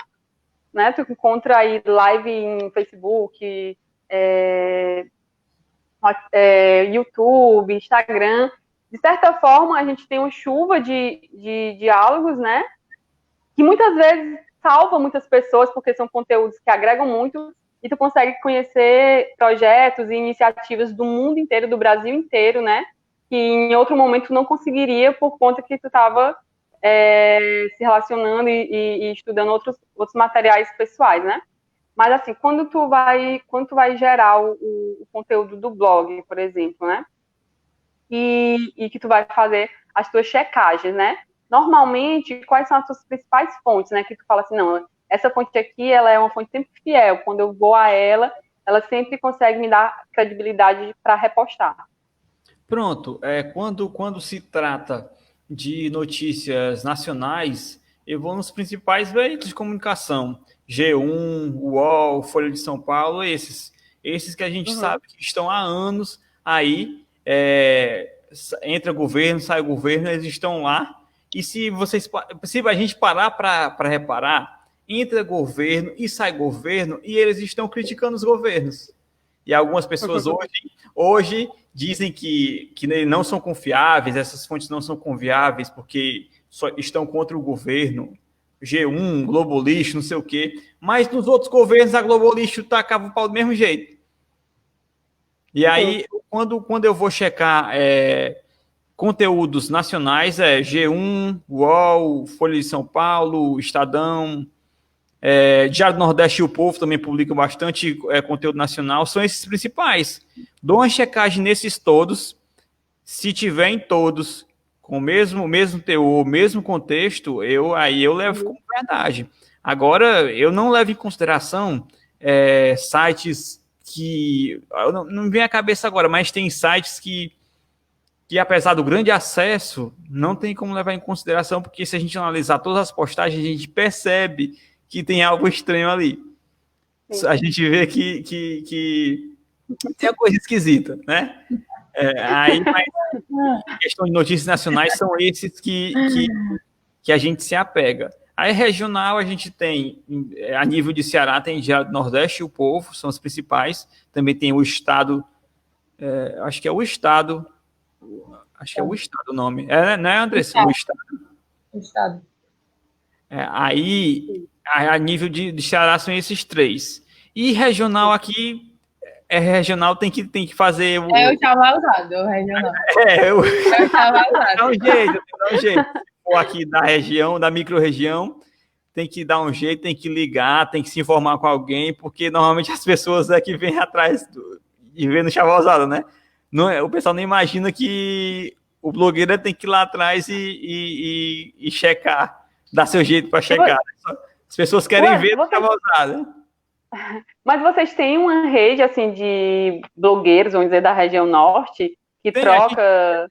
né? Tu encontra aí live em Facebook, YouTube, Instagram. De certa forma, a gente tem uma chuva de diálogos, né? Que muitas vezes salva muitas pessoas, porque são conteúdos que agregam muito, e tu consegue conhecer projetos e iniciativas do mundo inteiro, do Brasil inteiro, né? Que em outro momento tu não conseguiria por conta que tu estava se relacionando e estudando outros materiais pessoais, né? Mas assim, quando tu vai gerar o conteúdo do blog, por exemplo, né? E que tu vai fazer as tuas checagens, né? Normalmente, quais são as tuas principais fontes, né? Que tu fala assim, não, essa fonte aqui, ela é uma fonte sempre fiel. Quando eu vou a ela sempre consegue me dar credibilidade para repostar. Pronto. Quando se trata de notícias nacionais, eu vou nos principais veículos de comunicação. G1, UOL, Folha de São Paulo, esses que a gente sabe que estão há anos aí, entra governo, sai governo, eles estão lá. E se a gente parar para reparar, entra governo e sai governo e eles estão criticando os governos. E algumas pessoas hoje dizem que não são confiáveis, essas fontes não são confiáveis porque só estão contra o governo. G1, Globo Lixo, não sei o quê. Mas nos outros governos a Globo Lixo tacava o pau do mesmo jeito. E aí, quando eu vou checar conteúdos nacionais, G1, UOL, Folha de São Paulo, Estadão, Diário do Nordeste e o Povo também publicam bastante conteúdo nacional, são esses principais. Dou uma checagem nesses todos, se tiver em todos com o mesmo teor, mesmo contexto, eu levo como verdade. Agora, eu não levo em consideração sites que... Não me vem à cabeça agora, mas tem sites que apesar do grande acesso, não tem como levar em consideração, porque se a gente analisar todas as postagens, a gente percebe que tem algo estranho ali. Sim. A gente vê que tem uma coisa esquisita, né? Mas a questão de notícias nacionais são esses que a gente se apega. Aí regional a gente tem, a nível de Ceará, tem Diário do Nordeste e o Povo, são os principais. Também tem o Estado, acho que é o Estado o nome. Não é, Andressa? O Estado. Aí, a nível de Ceará são esses três. E regional aqui, regional tem que fazer... o chaval usado, o regional. O chaval usado. Dá um jeito. Se for aqui da região, da micro-região, tem que dar um jeito, tem que ligar, tem que se informar com alguém, porque normalmente as pessoas que vêm atrás de ver no chaval usado, né? Não, o pessoal não imagina que o blogueiro tem que ir lá atrás e checar, dar seu jeito para checar. As pessoas querem ver a usada. Mas vocês têm uma rede, assim, de blogueiros, vamos dizer, da região norte, que troca...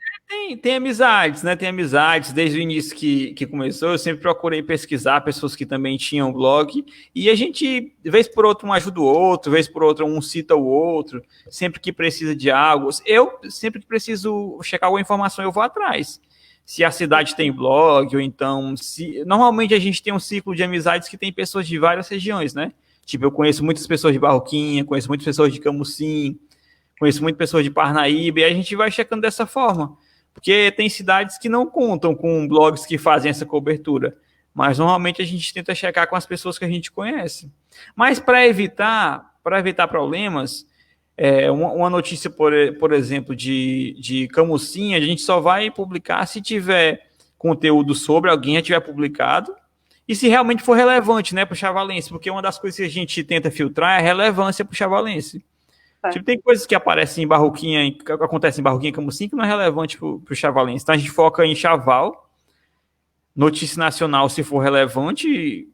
Tem amizades, né? Tem amizades. Desde o início que começou, eu sempre procurei pesquisar pessoas que também tinham blog. E a gente, vez por outra, um ajuda o outro, vez por outra, um cita o outro. Sempre que precisa de algo. Eu, sempre que preciso checar alguma informação, eu vou atrás. Se a cidade tem blog, ou então... Normalmente a gente tem um ciclo de amizades que tem pessoas de várias regiões, né? Tipo, eu conheço muitas pessoas de Barroquinha, conheço muitas pessoas de Camusim, conheço muitas pessoas de Parnaíba, e a gente vai checando dessa forma. Porque tem cidades que não contam com blogs que fazem essa cobertura. Mas normalmente a gente tenta checar com as pessoas que a gente conhece. Mas para evitar problemas, uma notícia, por exemplo, de Camusim, a gente só vai publicar se tiver conteúdo sobre, alguém já tiver publicado, e se realmente for relevante, né, para o Chavalense, porque uma das coisas que a gente tenta filtrar é a relevância para o Chavalense. Tipo, tem coisas que aparecem em Barroquinha, que acontecem em Barroquinha e Camusim, que não é relevante para o Chavalense. Então a gente foca em Chaval, notícia nacional se for relevante,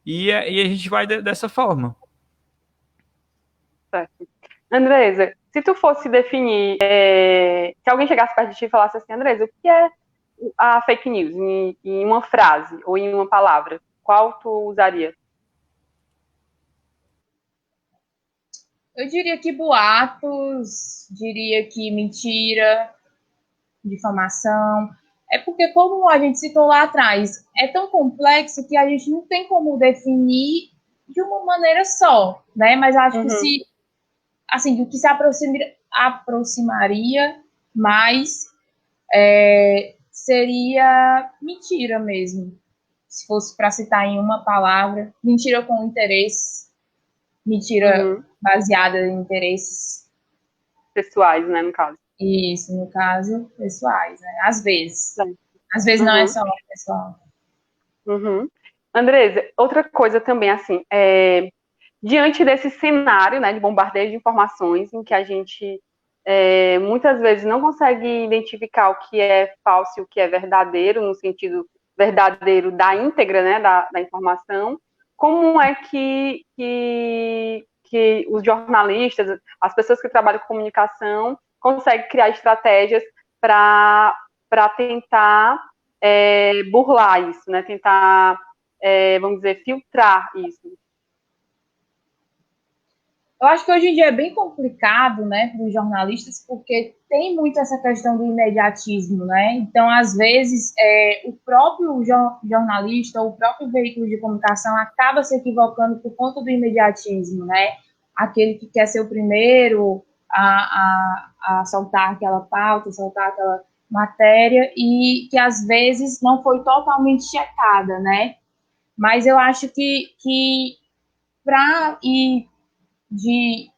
e a gente vai dessa forma. Certo. Andresa, se tu fosse definir, se alguém chegasse perto de ti e falasse assim, Andresa, o que é a fake news em uma frase ou em uma palavra? Qual tu usaria? Eu diria que boatos, diria que mentira, difamação. É porque, como a gente citou lá atrás, é tão complexo que a gente não tem como definir de uma maneira só, né? Mas acho que o que se aproximaria mais seria mentira mesmo. Se fosse para citar em uma palavra, mentira com interesse, mentira baseada em interesses pessoais, né, no caso. Isso, no caso, pessoais, né? Às vezes. Às vezes não é só pessoal. Andresa, outra coisa também, assim, diante desse cenário, né, de bombardeio de informações, em que a gente muitas vezes não consegue identificar o que é falso e o que é verdadeiro, no sentido verdadeiro da íntegra, né, da informação, como é que os jornalistas, as pessoas que trabalham com comunicação, conseguem criar estratégias para tentar burlar isso, né, tentar, vamos dizer, filtrar isso? Eu acho que hoje em dia é bem complicado, né, para os jornalistas, porque tem muito essa questão do imediatismo, né? Então, às vezes, o próprio jornalista, o próprio veículo de comunicação acaba se equivocando por conta do imediatismo, né? Aquele que quer ser o primeiro a soltar aquela pauta, soltar aquela matéria, e que às vezes não foi totalmente checada, né? Mas eu acho que para ir de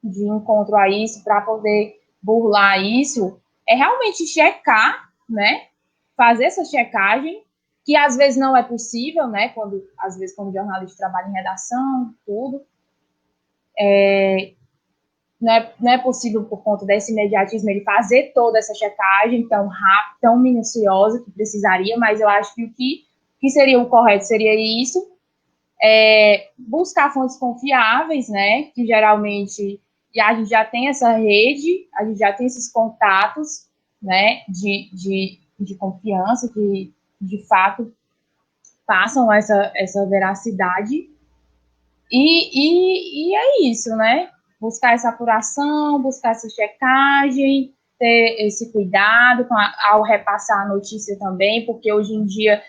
encontro a isso, para poder burlar isso, é realmente checar, né? Fazer essa checagem, que às vezes não é possível, né? Às vezes, quando o jornalista trabalha em redação, tudo. Não é possível, por conta desse imediatismo, ele fazer toda essa checagem tão rápida, tão minuciosa que precisaria, mas eu acho que o que seria o correto seria isso, buscar fontes confiáveis, né, que geralmente a gente já tem essa rede, a gente já tem esses contatos, né, de confiança, que de fato passam essa veracidade, e é isso, né, buscar essa apuração, buscar essa checagem, ter esse cuidado ao repassar a notícia também, porque hoje em dia,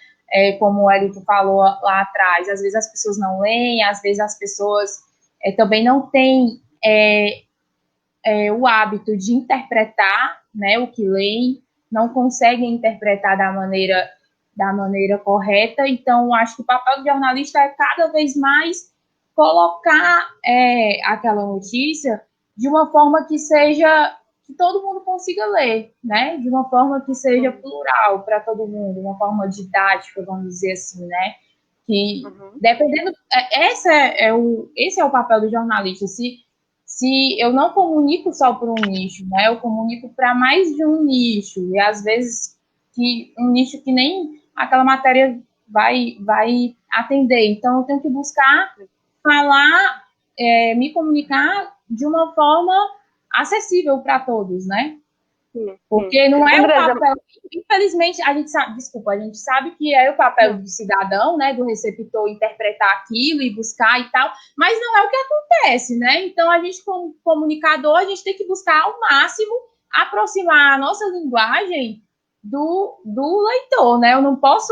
como o Elito falou lá atrás, às vezes as pessoas não leem, às vezes as pessoas também não têm o hábito de interpretar, né, o que leem, não conseguem interpretar da maneira correta. Então, acho que o papel do jornalista é cada vez mais colocar aquela notícia de uma forma que todo mundo consiga ler, né? De uma forma que seja plural para todo mundo, uma forma didática, vamos dizer assim, né? Que, dependendo... Esse é o papel do jornalista. Se eu não comunico só para um nicho, né? Eu comunico para mais de um nicho. E, às vezes, um nicho que nem aquela matéria vai atender. Então, eu tenho que buscar falar, me comunicar de uma forma acessível para todos, né? Porque não é o papel, infelizmente, a gente sabe que é o papel do cidadão, né, do receptor interpretar aquilo e buscar e tal, mas não é o que acontece, né? Então, a gente, como comunicador, a gente tem que buscar ao máximo aproximar a nossa linguagem do leitor, né? Eu não posso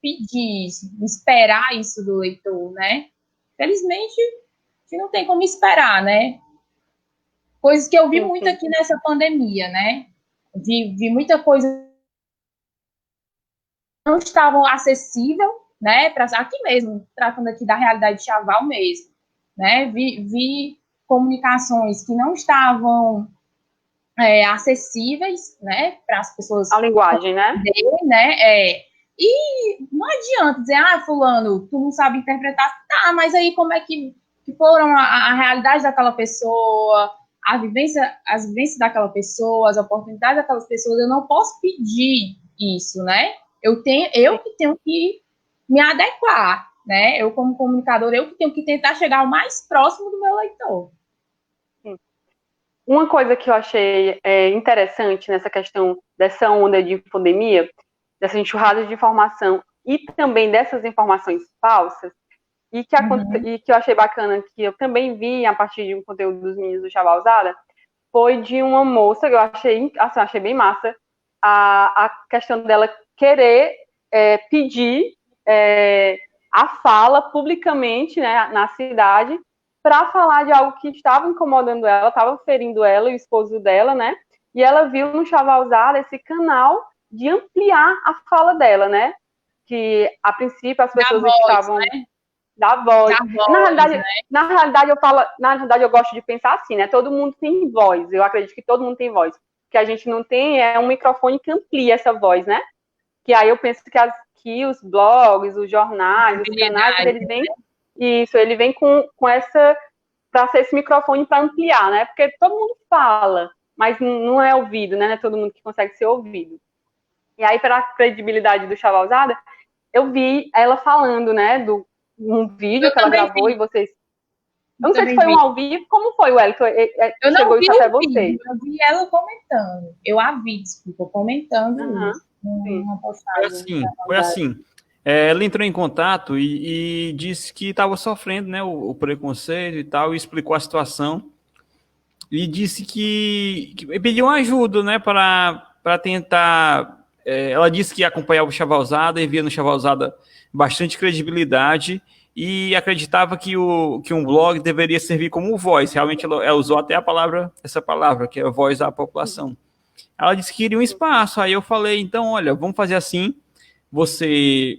pedir isso, esperar isso do leitor, né? Infelizmente, a gente não tem como esperar, né? Coisas que eu vi muito aqui nessa pandemia, né? Vi muita coisa que não estavam acessível, né? Aqui mesmo, tratando aqui da realidade de Chaval mesmo, né? Vi comunicações que não estavam acessíveis, né? Para as pessoas. A linguagem, né? E não adianta dizer, fulano, tu não sabe interpretar. Tá, mas aí como é que foram a realidade daquela pessoa, as vivências daquela pessoa, as oportunidades daquelas pessoas, eu não posso pedir isso, né? Eu que tenho que me adequar, né? Eu, como comunicador, eu que tenho que tentar chegar o mais próximo do meu leitor. Uma coisa que eu achei interessante nessa questão dessa onda de pandemia, dessa enxurrada de informação e também dessas informações falsas, e que eu achei bacana, que eu também vi a partir de um conteúdo dos meninos do Chavalzada, foi de uma moça que eu achei bem massa, a questão dela querer pedir a fala publicamente, né, na cidade, para falar de algo que estava incomodando ela, estava ferindo ela e o esposo dela, né? E ela viu no Chavalzada esse canal de ampliar a fala dela, né? Que a princípio as pessoas estavam da voz. Na realidade eu gosto de pensar assim, né? Todo mundo tem voz. Eu acredito que todo mundo tem voz. O que a gente não tem é um microfone que amplia essa voz, né? Que aí eu penso que os blogs, os jornais, os canais, ele vem com essa, para ser esse microfone para ampliar, né? Porque todo mundo fala, mas não é ouvido, né? Não é todo mundo que consegue ser ouvido. E aí, pela credibilidade do Chavalzada, eu vi ela falando, né, um vídeo que ela gravou, e vocês... Eu não sei se foi um ao vivo, como foi, Wellington? Eu não vi até vocês. Eu vi ela comentando. Eu a vi, desculpa, comentando isso. Foi assim. Ela entrou em contato e disse que estava sofrendo, né, o preconceito e tal, e explicou a situação. E disse que pediu uma ajuda, né, para tentar... ela disse que acompanhava o Chavalzada e via no Chavalzada bastante credibilidade e acreditava que um blog deveria servir como voz. Realmente ela usou até essa palavra, que é a voz da população. Ela disse que queria um espaço. Aí eu falei, então, olha, vamos fazer assim, você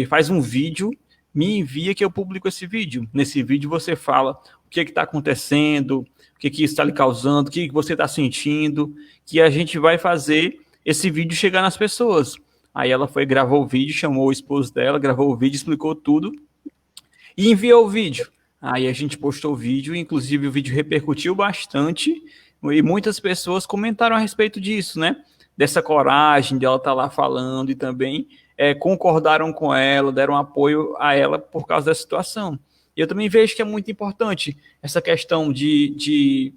faz um vídeo, me envia que eu publico esse vídeo. Nesse vídeo você fala o que está acontecendo, o que está lhe causando, o que você está sentindo, que a gente vai fazer esse vídeo chegar nas pessoas. Aí ela gravou o vídeo, chamou o esposo dela, gravou o vídeo, explicou tudo e enviou o vídeo. Aí a gente postou o vídeo, inclusive o vídeo repercutiu bastante e muitas pessoas comentaram a respeito disso, né? Dessa coragem de ela estar lá falando e também concordaram com ela, deram apoio a ela por causa da situação. E eu também vejo que é muito importante essa questão de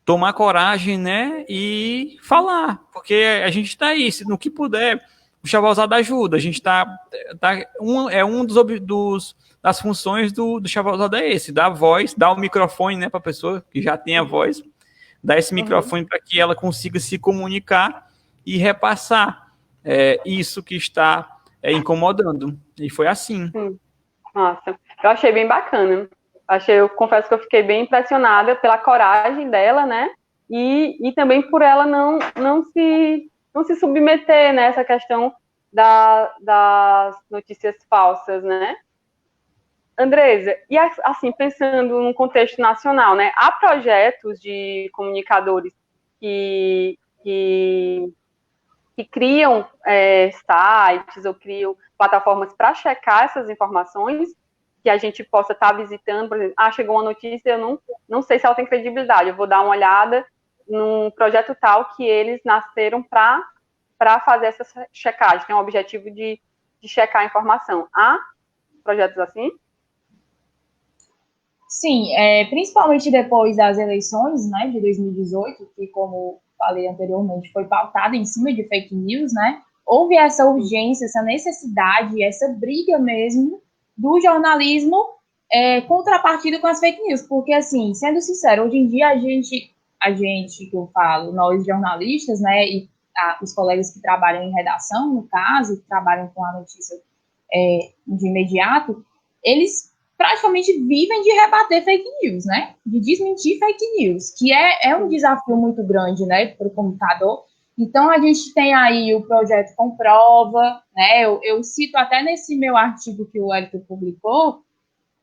tomar coragem, né, e falar, porque a gente está aí, se no que puder, o Chavalzada ajuda, a gente das funções do Chavalzada é esse, dar voz, dar o microfone, né, para a pessoa que já tem a voz, dar esse microfone para que ela consiga se comunicar e repassar isso que está incomodando, e foi assim. Nossa, eu achei bem bacana. Eu confesso que eu fiquei bem impressionada pela coragem dela, né? E também por ela não se submeter nessa questão das notícias falsas, né? Andresa, e assim, pensando num contexto nacional, né? Há projetos de comunicadores que criam sites ou criam plataformas para checar essas informações, que a gente possa estar visitando, por exemplo, chegou uma notícia, eu não sei se ela tem credibilidade, eu vou dar uma olhada num projeto tal que eles nasceram para fazer essa checagem, tem o objetivo de de checar a informação. Há projetos assim? Sim, principalmente depois das eleições, né, de 2018, que, como falei anteriormente, foi pautada em cima de fake news, né, houve essa urgência, essa necessidade, essa briga mesmo do jornalismo contrapartida com as fake news, porque, assim, sendo sincero, hoje em dia a gente que eu falo, nós jornalistas, né, e os colegas que trabalham em redação, no caso, que trabalham com a notícia de imediato, eles praticamente vivem de rebater fake news, né? De desmentir fake news, que é um desafio muito grande, né, para o computador. Então, a gente tem aí o projeto Comprova, né? Eu cito até nesse meu artigo que o Wellington publicou,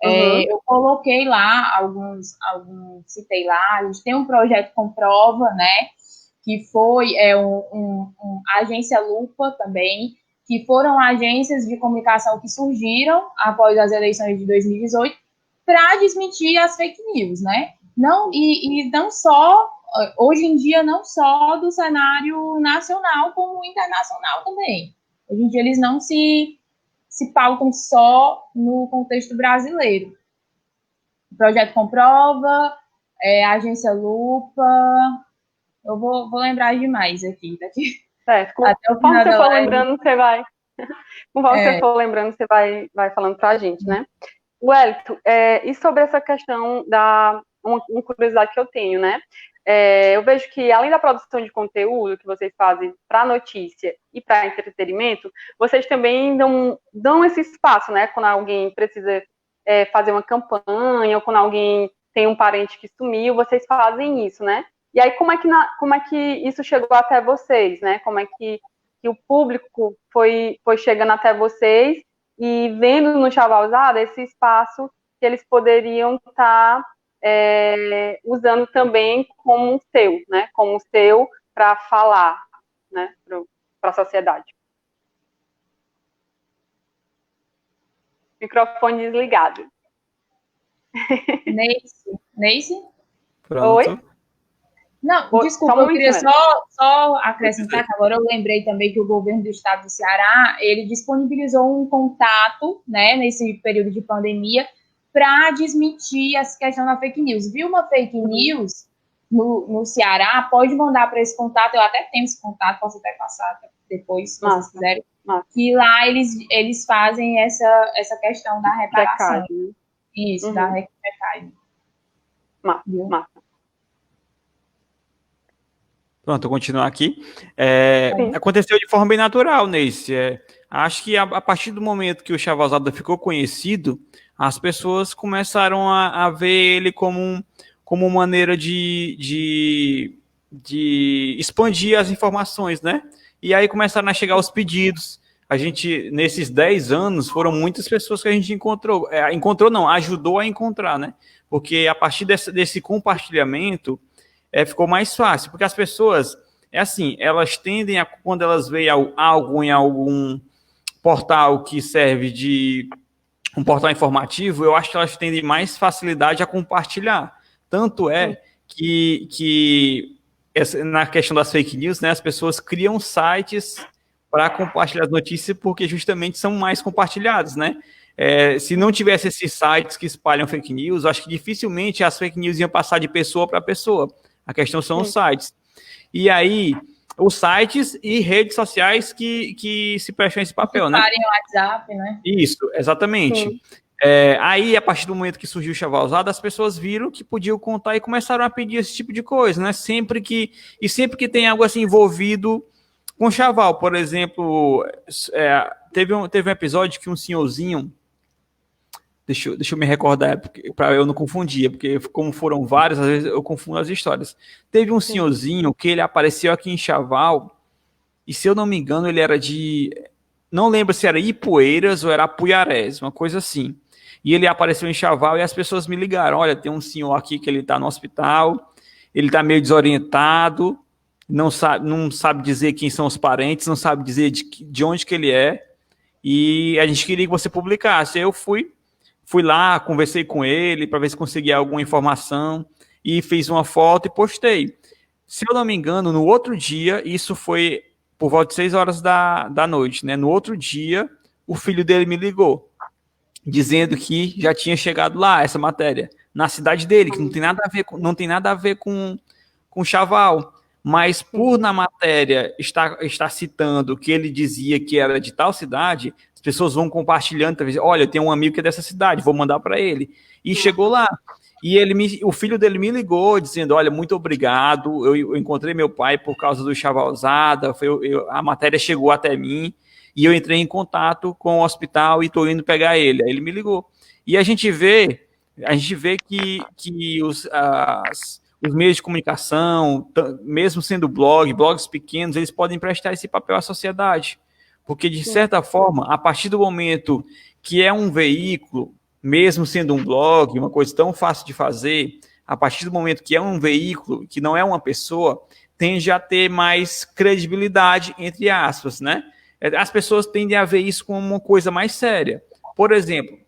eu coloquei lá citei lá, a gente tem um projeto Comprova, né? Que foi a agência Lupa também, que foram agências de comunicação que surgiram após as eleições de 2018 para desmentir as fake news, né? E não só, hoje em dia, não só do cenário nacional, como internacional também. Hoje em dia, eles não se pautam só no contexto brasileiro. O projeto Comprova, a agência Lupa, eu vou lembrar demais aqui. Até o final você for lembrando, você vai. Conforme você for lembrando, você vai falando para a gente, né? Wellington, e sobre essa questão uma curiosidade que eu tenho, né? Eu vejo que, além da produção de conteúdo que vocês fazem para notícia e para entretenimento, vocês também dão esse espaço, né? Quando alguém precisa fazer uma campanha, ou quando alguém tem um parente que sumiu, vocês fazem isso, né? E aí, como é que isso chegou até vocês, né? Como é que o público foi chegando até vocês e vendo no Chavalzada esse espaço que eles poderiam estar usando também como um seu, né? Como um seu para falar, né? Para a sociedade. Microfone desligado. Neise? Pronto. Oi? Não, desculpa, eu queria só acrescentar que agora eu lembrei também que o governo do estado do Ceará, ele disponibilizou um contato, né, nesse período de pandemia, para desmentir essa questão da fake news. Viu uma fake news no Ceará, pode mandar para esse contato, eu até tenho esse contato, posso até passar depois, se vocês quiserem, que lá eles fazem essa questão da reparação. Isso, da recadagem. Massa. Pronto, vou continuar aqui. Aconteceu de forma bem natural, Neice. Acho que a partir do momento que o Chavalzada ficou conhecido, as pessoas começaram a ver ele como maneira de expandir as informações, né? E aí começaram a chegar os pedidos. A gente, nesses 10 anos, foram muitas pessoas que a gente encontrou. Ajudou a encontrar, né? Porque a partir desse compartilhamento, ficou mais fácil, porque as pessoas, elas tendem a, quando elas veem algo em algum portal que serve de um portal informativo, eu acho que elas tendem mais facilidade a compartilhar. Tanto que na questão das fake news, né, as pessoas criam sites para compartilhar as notícias porque justamente são mais compartilhadas, né? Se não tivesse esses sites que espalham fake news, eu acho que dificilmente as fake news iam passar de pessoa para pessoa. A questão são os sites. E aí, os sites e redes sociais que se prestam esse papel, né? O WhatsApp, né? Isso, exatamente. Aí, a partir do momento que surgiu o Chavalzada, as pessoas viram que podiam contar e começaram a pedir esse tipo de coisa, né? Sempre que tem algo assim envolvido com Chaval, por exemplo, teve um episódio que um senhorzinho, deixa eu me recordar, para eu não confundir, porque como foram vários, às vezes eu confundo as histórias. Teve um senhorzinho que ele apareceu aqui em Chaval, e se eu não me engano, ele era não lembro se era Ipueiras ou era Apuiarés, uma coisa assim. E ele apareceu em Chaval e as pessoas me ligaram, olha, tem um senhor aqui que ele está no hospital, ele está meio desorientado, não sabe dizer quem são os parentes, não sabe dizer de onde que ele é, e a gente queria que você publicasse. Eu fui lá, conversei com ele para ver se conseguia alguma informação e fiz uma foto e postei. Se eu não me engano, no outro dia, isso foi por volta de 6 horas da noite, né? No outro dia, o filho dele me ligou, dizendo que já tinha chegado lá, essa matéria, na cidade dele, que não tem nada a ver com Chaval. Mas por na matéria estar citando que ele dizia que era de tal cidade, as pessoas vão compartilhando, talvez, olha, eu tenho um amigo que é dessa cidade, vou mandar para ele. E chegou lá. E o filho dele me ligou, dizendo, olha, muito obrigado, eu encontrei meu pai por causa do Chavalzada, a matéria chegou até mim, e eu entrei em contato com o hospital e estou indo pegar ele. Aí ele me ligou. E a gente vê que os meios de comunicação, mesmo sendo blogs pequenos, eles podem prestar esse papel à sociedade. Porque, de certa forma, a partir do momento que é um veículo, mesmo sendo um blog, uma coisa tão fácil de fazer, a partir do momento que é um veículo, que não é uma pessoa, tende a ter mais credibilidade, entre aspas, né? As pessoas tendem a ver isso como uma coisa mais séria. Por exemplo,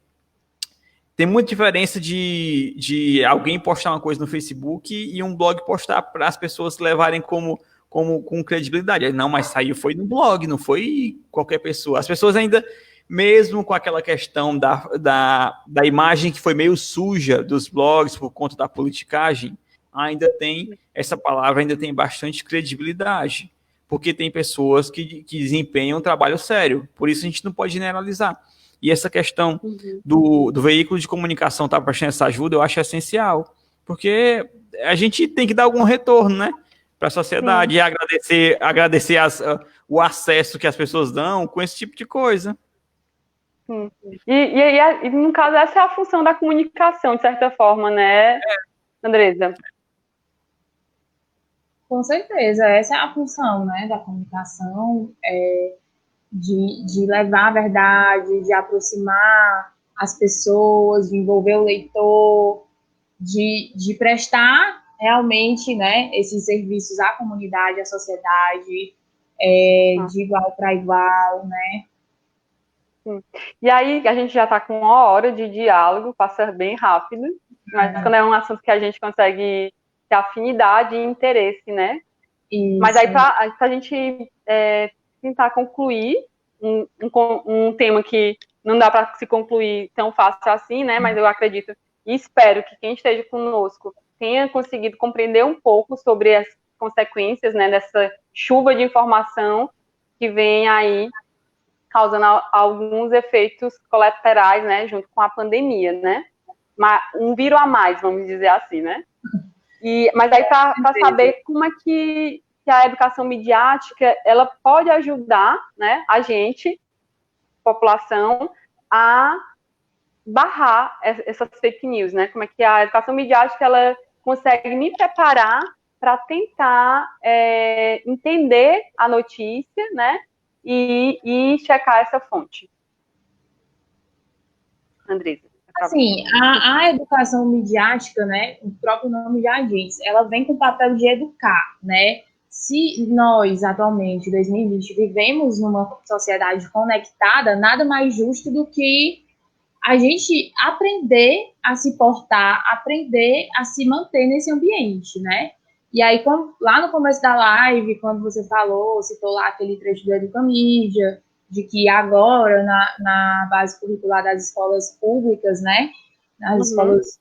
tem muita diferença de alguém postar uma coisa no Facebook e um blog postar para as pessoas levarem com credibilidade. Não, mas saiu foi no blog, não foi qualquer pessoa. As pessoas ainda, mesmo com aquela questão da imagem que foi meio suja dos blogs por conta da politicagem, ainda tem, essa palavra ainda tem bastante credibilidade, porque tem pessoas que desempenham um trabalho sério. Por isso a gente não pode generalizar. E essa questão do veículo de comunicação estar prestando essa ajuda, eu acho essencial. Porque a gente tem que dar algum retorno, né? Para a sociedade. E agradecer o acesso que as pessoas dão com esse tipo de coisa. E, no caso, essa é a função da comunicação, de certa forma, né, Andresa? Com certeza, essa é a função, né, da comunicação, de levar a verdade, de aproximar as pessoas, de envolver o leitor, de prestar realmente, né, esses serviços à comunidade, à sociedade, de igual para igual, né. E aí, a gente já está com 1 hora de diálogo, passa bem rápido, mas quando é um assunto que a gente consegue ter afinidade e interesse, né? Isso. Mas aí, para a gente tentar concluir um tema que não dá para se concluir tão fácil assim, né? Mas eu acredito e espero que quem esteja conosco tenha conseguido compreender um pouco sobre as consequências, né, dessa chuva de informação que vem aí causando alguns efeitos colaterais, né, junto com a pandemia, né? Um vírus a mais, vamos dizer assim, né? Mas aí para saber como é que a educação midiática ela pode ajudar, né, a gente, população, a barrar essas fake news, né? Como é que a educação midiática ela consegue me preparar para tentar entender a notícia, né? E checar essa fonte. Andresa. Assim, a educação midiática, né, o próprio nome já diz, ela vem com o papel de educar, né? Se nós, atualmente, em 2020, vivemos numa sociedade conectada, nada mais justo do que a gente aprender a se portar, aprender a se manter nesse ambiente, né? E aí, lá no começo da live, quando você citou lá aquele trecho do Educamídia, de que agora, na base curricular das escolas públicas, né, nas escolas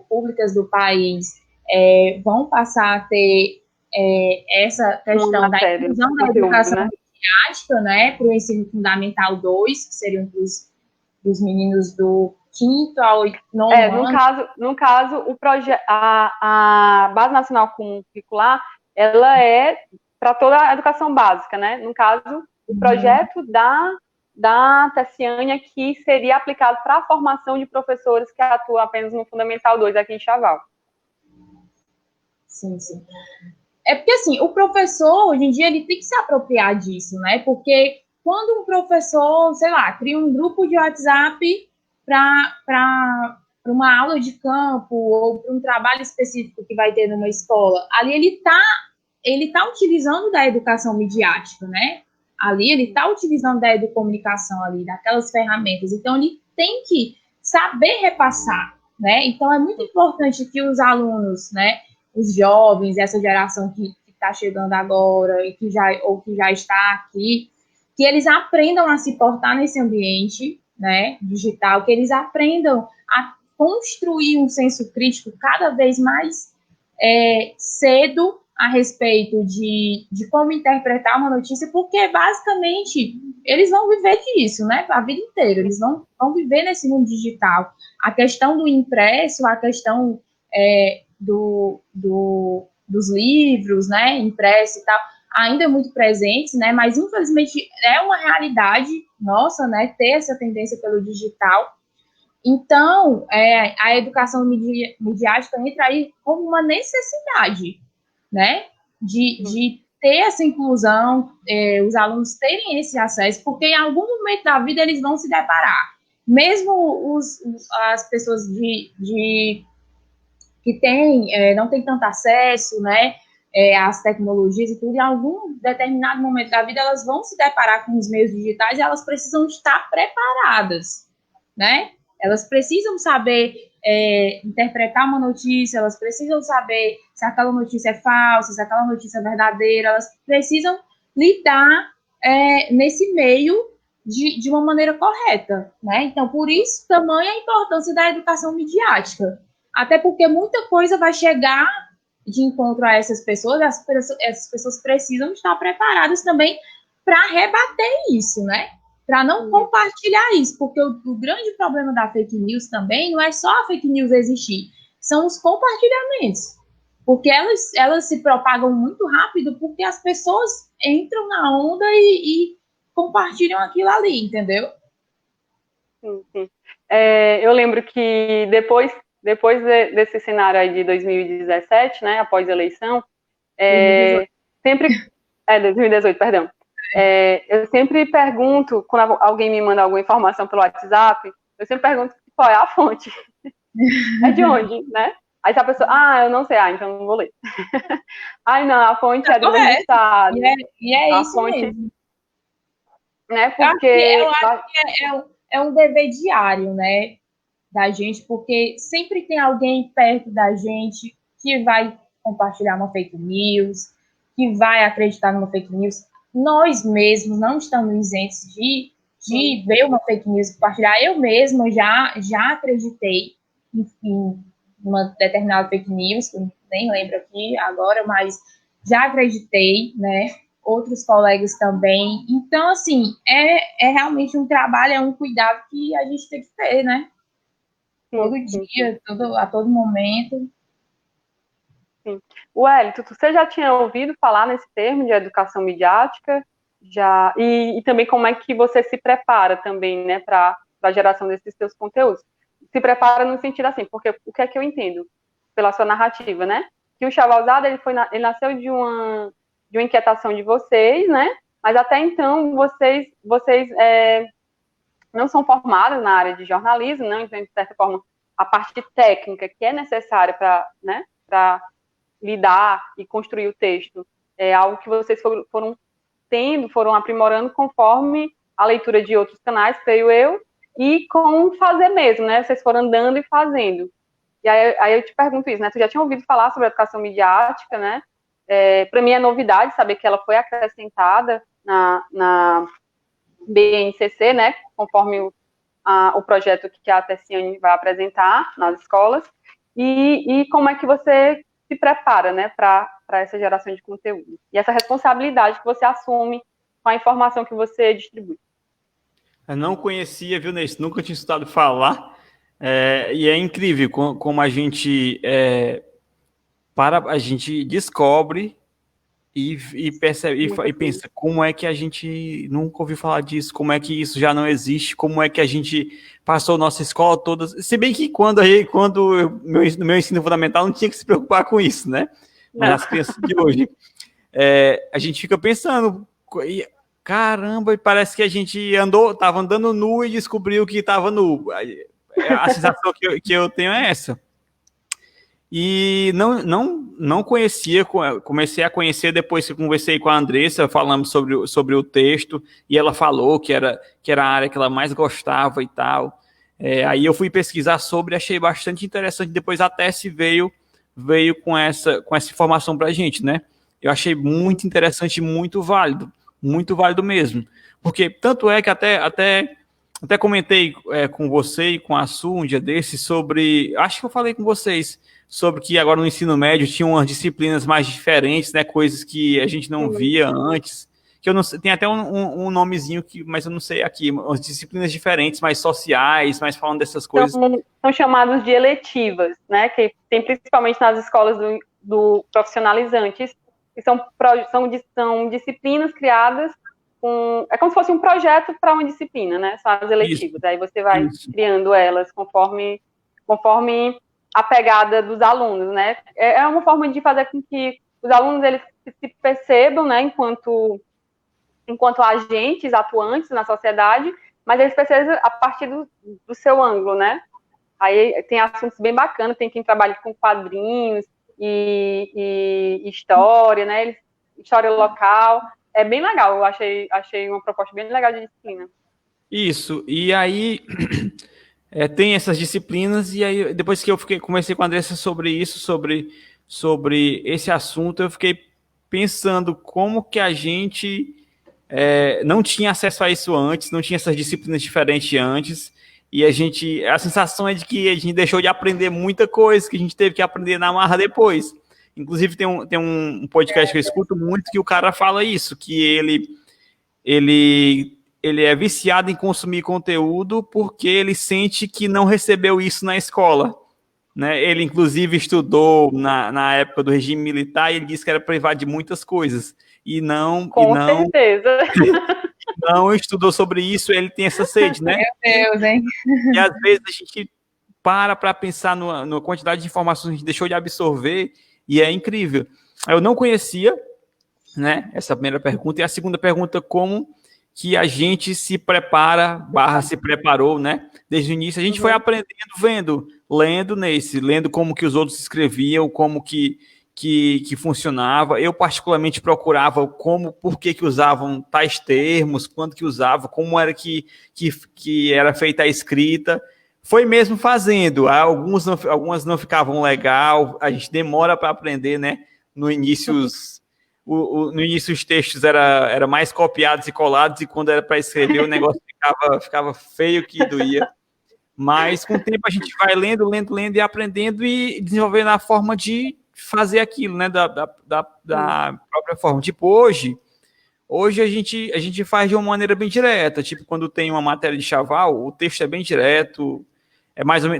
públicas do país, vão passar a ter essa questão da inclusão da educação midiática, né, para o ensino fundamental 2, que seriam dos meninos do 5º ao 9º ano. No caso, o a Base Nacional Comum Curricular, ela é para toda a educação básica, né? No caso, o projeto da Tessiane que seria aplicado para a formação de professores que atuam apenas no Fundamental 2 aqui em Chaval. Sim. É porque, assim, o professor, hoje em dia, ele tem que se apropriar disso, né? Porque quando um professor, sei lá, cria um grupo de WhatsApp para uma aula de campo ou para um trabalho específico que vai ter numa escola, ali ele tá utilizando da educação midiática, né? Ali ele está utilizando da educomunicação ali, daquelas ferramentas. Então, ele tem que saber repassar, né? Então, é muito importante que os alunos, né, os jovens, essa geração que está chegando agora e que já está aqui, que eles aprendam a se portar nesse ambiente, né, digital, que eles aprendam a construir um senso crítico cada vez mais cedo a respeito de como interpretar uma notícia, porque basicamente eles vão viver disso, né, a vida inteira, eles vão viver nesse mundo digital. A questão do impresso, a questão dos livros, né, impresso e tal, ainda é muito presente, né, mas infelizmente é uma realidade nossa, né, ter essa tendência pelo digital. Então, a educação midiática entra aí como uma necessidade, né, de ter essa inclusão, os alunos terem esse acesso, porque em algum momento da vida eles vão se deparar. Mesmo as pessoas que não têm tanto acesso, né, às tecnologias e tudo, em algum determinado momento da vida elas vão se deparar com os meios digitais e elas precisam estar preparadas, né? Elas precisam saber interpretar uma notícia, elas precisam saber se aquela notícia é falsa, se aquela notícia é verdadeira, elas precisam lidar nesse meio de uma maneira correta, né? Então, por isso, tamanha a importância da educação midiática. Até porque muita coisa vai chegar de encontro a essas pessoas, essas pessoas precisam estar preparadas também para rebater isso, né? Para não compartilhar isso, porque o grande problema da fake news também não é só a fake news existir, são os compartilhamentos, porque elas se propagam muito rápido, porque as pessoas entram na onda e compartilham aquilo ali, entendeu? Sim, sim. Eu lembro que depois desse cenário aí de 2017, né, após a eleição, 2018, perdão. Eu sempre pergunto, quando alguém me manda alguma informação pelo WhatsApp, eu sempre pergunto qual é a fonte. É de onde, né? Aí se a pessoa, eu não sei, então não vou ler. Não, a fonte é do meu estado. E é isso fonte, mesmo. Né, porque... Eu acho que é um dever diário, né, da gente, porque sempre tem alguém perto da gente que vai compartilhar uma fake news, que vai acreditar numa fake news. Nós mesmos não estamos isentos de ver uma fake news compartilhar. Eu mesma já acreditei em uma determinada fake news, que eu nem lembro aqui agora, mas já acreditei, né? Outros colegas também. Então, assim, é realmente um trabalho, é um cuidado que a gente tem que ter, né? Todo dia, a todo momento. Sim. Wellington, você já tinha ouvido falar nesse termo de educação midiática? Já, e também como é que você se prepara também, né, para a geração desses seus conteúdos? Se prepara no sentido assim, porque o que é que eu entendo pela sua narrativa, né? Que o Chavalzada, ele nasceu de uma inquietação de vocês, né? Mas até então vocês não são formados na área de jornalismo, não, então, de certa forma, a parte técnica que é necessária para, né, para lidar e construir o texto é algo que vocês foram aprimorando conforme a leitura de outros canais, creio eu, e com fazer mesmo, né? Vocês foram andando e fazendo. E aí eu te pergunto isso, né? Tu já tinha ouvido falar sobre a educação midiática, né? Para mim é novidade saber que ela foi acrescentada na BNCC, né? Conforme o projeto que a Tessiane vai apresentar nas escolas. E como é que você se prepara, né, para essa geração de conteúdo e essa responsabilidade que você assume com a informação que você distribui. Eu não conhecia, viu, Neice? Nunca tinha escutado falar, e é incrível como a gente a gente descobre e percebe e pensa como é que a gente nunca ouviu falar disso, como é que isso já não existe, como é que a gente passou nossa escola toda, se bem que no meu ensino fundamental não tinha que se preocupar com isso, né? Mas as crianças de hoje, a gente fica pensando, caramba, parece que a gente estava andando nu e descobriu que estava nu. A sensação que eu tenho é essa. E não conhecia, comecei a conhecer depois que conversei com a Andressa, falamos sobre o texto, e ela falou que era a área que ela mais gostava e tal. Aí eu fui pesquisar sobre, achei bastante interessante, depois a Tessi veio com essa informação para a gente, né? Eu achei muito interessante e muito válido mesmo, Porque tanto é que até comentei com você e com a Su um dia desses sobre, acho que eu falei com vocês, sobre que agora no ensino médio tinha umas disciplinas mais diferentes, né, coisas que a gente não via antes, que eu não sei, tem até um nomezinho, mas eu não sei aqui, umas disciplinas diferentes, mais sociais, mais falando dessas coisas. São chamados de eletivas, né, que tem principalmente nas escolas do profissionalizantes, que são disciplinas criadas é como se fosse um projeto para uma disciplina, né? São as eletivas. Isso. Aí você vai criando elas conforme a pegada dos alunos, né? É uma forma de fazer com que os alunos eles se percebam, né, enquanto agentes atuantes na sociedade, mas eles percebem a partir do seu ângulo, né? Aí tem assuntos bem bacanas, tem quem trabalha com quadrinhos e história, né? História local. É bem legal, eu achei uma proposta bem legal de disciplina. Isso, e aí tem essas disciplinas, e aí depois que eu comecei com a Andressa sobre isso, sobre esse assunto, eu fiquei pensando como que a gente não tinha acesso a isso antes, não tinha essas disciplinas diferentes antes, e a sensação é de que a gente deixou de aprender muita coisa, que a gente teve que aprender na marra depois. Inclusive, tem um podcast que eu escuto muito que o cara fala isso, que ele é viciado em consumir conteúdo porque ele sente que não recebeu isso na escola. Né? Ele, inclusive, estudou na época do regime militar e ele disse que era privado de muitas coisas. Com certeza. Não estudou sobre isso, ele tem essa sede, né? Meu Deus, hein? E às vezes a gente para pensar na quantidade de informações que a gente deixou de absorver. E é incrível. Eu não conhecia, né, essa primeira pergunta. E a segunda pergunta, como que a gente se prepara, se preparou, né? Desde o início, a gente foi aprendendo, lendo como que os outros escreviam, como que funcionava. Eu, particularmente, procurava por que usavam tais termos, quando que usavam, como era que era feita a escrita. Foi mesmo fazendo. Algumas não ficavam legal. A gente demora para aprender, né? No início, no início os textos era mais copiados e colados, e quando era para escrever o negócio ficava feio que doía. Mas com o tempo a gente vai lendo e aprendendo e desenvolvendo a forma de fazer aquilo, né? Da própria forma. Tipo, hoje a gente faz de uma maneira bem direta. Tipo, quando tem uma matéria de Chaval, o texto é bem direto.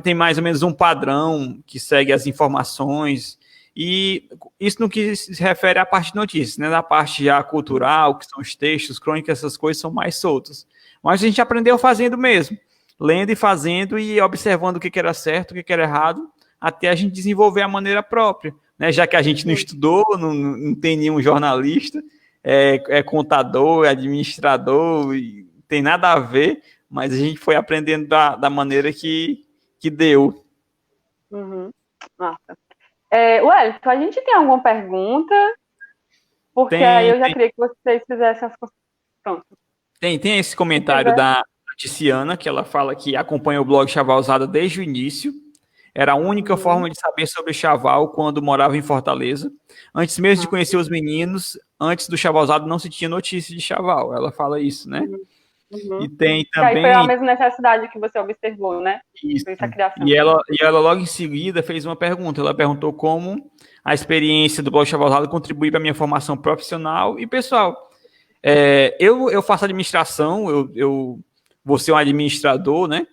Tem mais ou menos um padrão que segue as informações, e isso no que se refere à parte de notícias, né? Na parte já cultural, que são os textos, crônicas, essas coisas são mais soltas. Mas a gente aprendeu fazendo mesmo, lendo e fazendo e observando o que era certo, o que era errado, até a gente desenvolver a maneira própria, né? Já que a gente não estudou, não tem nenhum jornalista, é contador, é administrador, e tem nada a ver, mas a gente foi aprendendo da maneira que deu. Nossa. Wellington, a gente tem alguma pergunta? Porque aí eu já queria que vocês fizessem as coisas. Pronto. Tem esse comentário da Ticiana, que ela fala que acompanha o blog Chavalzada desde o início. Era a única forma de saber sobre Chaval quando morava em Fortaleza. Antes mesmo de conhecer os meninos, antes do Chavalzada não se tinha notícia de Chaval. Ela fala isso, né? E tem também... E aí foi a mesma necessidade que você observou, né? Isso. E ela logo em seguida fez uma pergunta. Ela perguntou como a experiência do blog Chavalzada contribui para a minha formação profissional e pessoal. Eu faço administração, eu vou ser um administrador, né?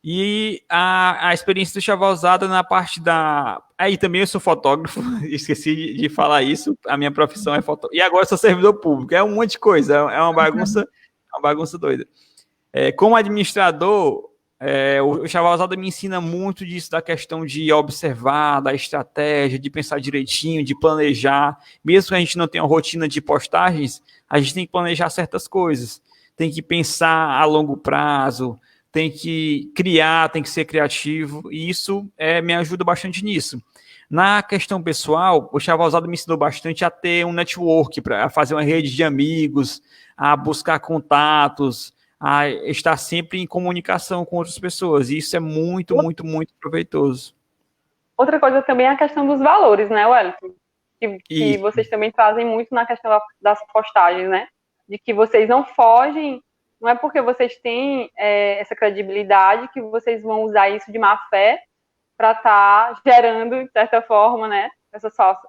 E a experiência do Chavalzada na parte da... Aí também eu sou fotógrafo, esqueci de falar isso, a minha profissão é fotógrafo. E agora eu sou servidor público, é um monte de coisa, é uma bagunça doida. Como administrador, o Chavalzada me ensina muito disso, da questão de observar, da estratégia, de pensar direitinho, de planejar. Mesmo que a gente não tenha uma rotina de postagens, a gente tem que planejar certas coisas. Tem que pensar a longo prazo, tem que criar, tem que ser criativo, e isso me ajuda bastante nisso. Na questão pessoal, o Chavalzada me ensinou bastante a ter um network, a fazer uma rede de amigos, a buscar contatos, a estar sempre em comunicação com outras pessoas. E isso é muito, muito, muito proveitoso. Outra coisa também é a questão dos valores, né, Wellington? Que vocês também trazem muito na questão das postagens, né? de que vocês não fogem, não é porque vocês têm essa credibilidade que vocês vão usar isso de má fé para estar gerando, de certa forma, né,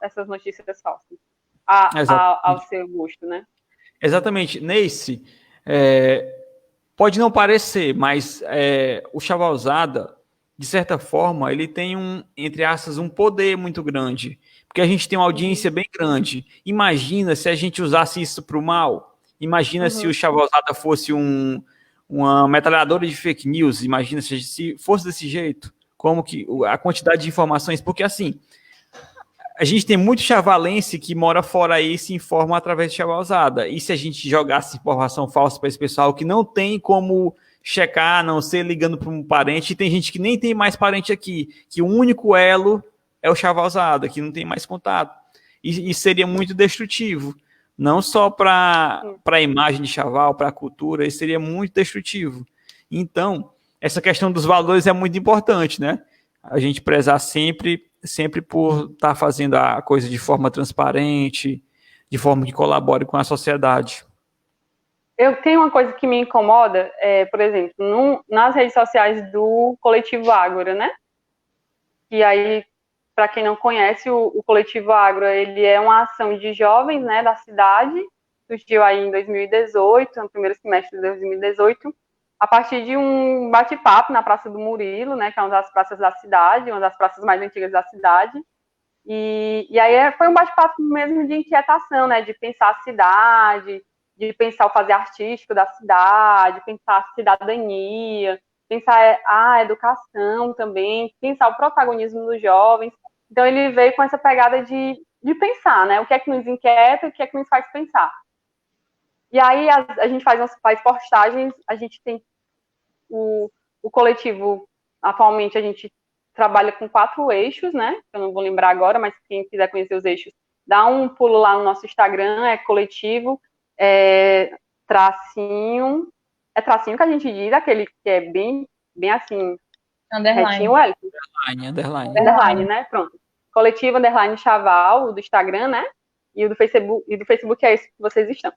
essas notícias falsas ao seu gosto, né? Exatamente. Neice, pode não parecer, mas o Chavalzada, de certa forma, ele tem entre aspas, um poder muito grande, porque a gente tem uma audiência bem grande. Imagina se a gente usasse isso para o mal. Imagina se o Chavalzada fosse uma metralhadora de fake news. Imagina se fosse desse jeito, como que a quantidade de informações, porque assim, a gente tem muito chavalense que mora fora aí e se informa através de Chavalzada. E se a gente jogasse informação falsa para esse pessoal que não tem como checar, a não ser ligando para um parente, e tem gente que nem tem mais parente aqui, que o único elo é o Chavalzada, que não tem mais contato. E seria muito destrutivo. Não só para a imagem de Chaval, para a cultura, isso seria muito destrutivo. Então, essa questão dos valores é muito importante, né? A gente prezar sempre por estar fazendo a coisa de forma transparente, de forma que colabore com a sociedade. Eu tenho uma coisa que me incomoda, por exemplo, nas redes sociais do Coletivo Ágora, né? E aí, para quem não conhece, o Coletivo Ágora, ele é uma ação de jovens, né, da cidade, surgiu aí em 2018, no primeiro semestre de 2018, a partir de um bate-papo na Praça do Murilo, né, que é uma das praças da cidade, uma das praças mais antigas da cidade, e aí foi um bate-papo mesmo de inquietação, né, de pensar a cidade, de pensar o fazer artístico da cidade, pensar a cidadania, pensar a educação também, pensar o protagonismo dos jovens. Então ele veio com essa pegada de pensar, né, o que é que nos inquieta, o que é que nos faz pensar. E aí a gente faz postagens, a gente tem o coletivo, atualmente a gente trabalha com 4 eixos, né? Eu não vou lembrar agora, mas quem quiser conhecer os eixos, dá um pulo lá no nosso Instagram, coletivo, tracinho que a gente diz, aquele que é bem assim, underline. Underline, né? Pronto. Coletivo, underline, Chaval, do Instagram, né? E o do Facebook é esse que vocês estão.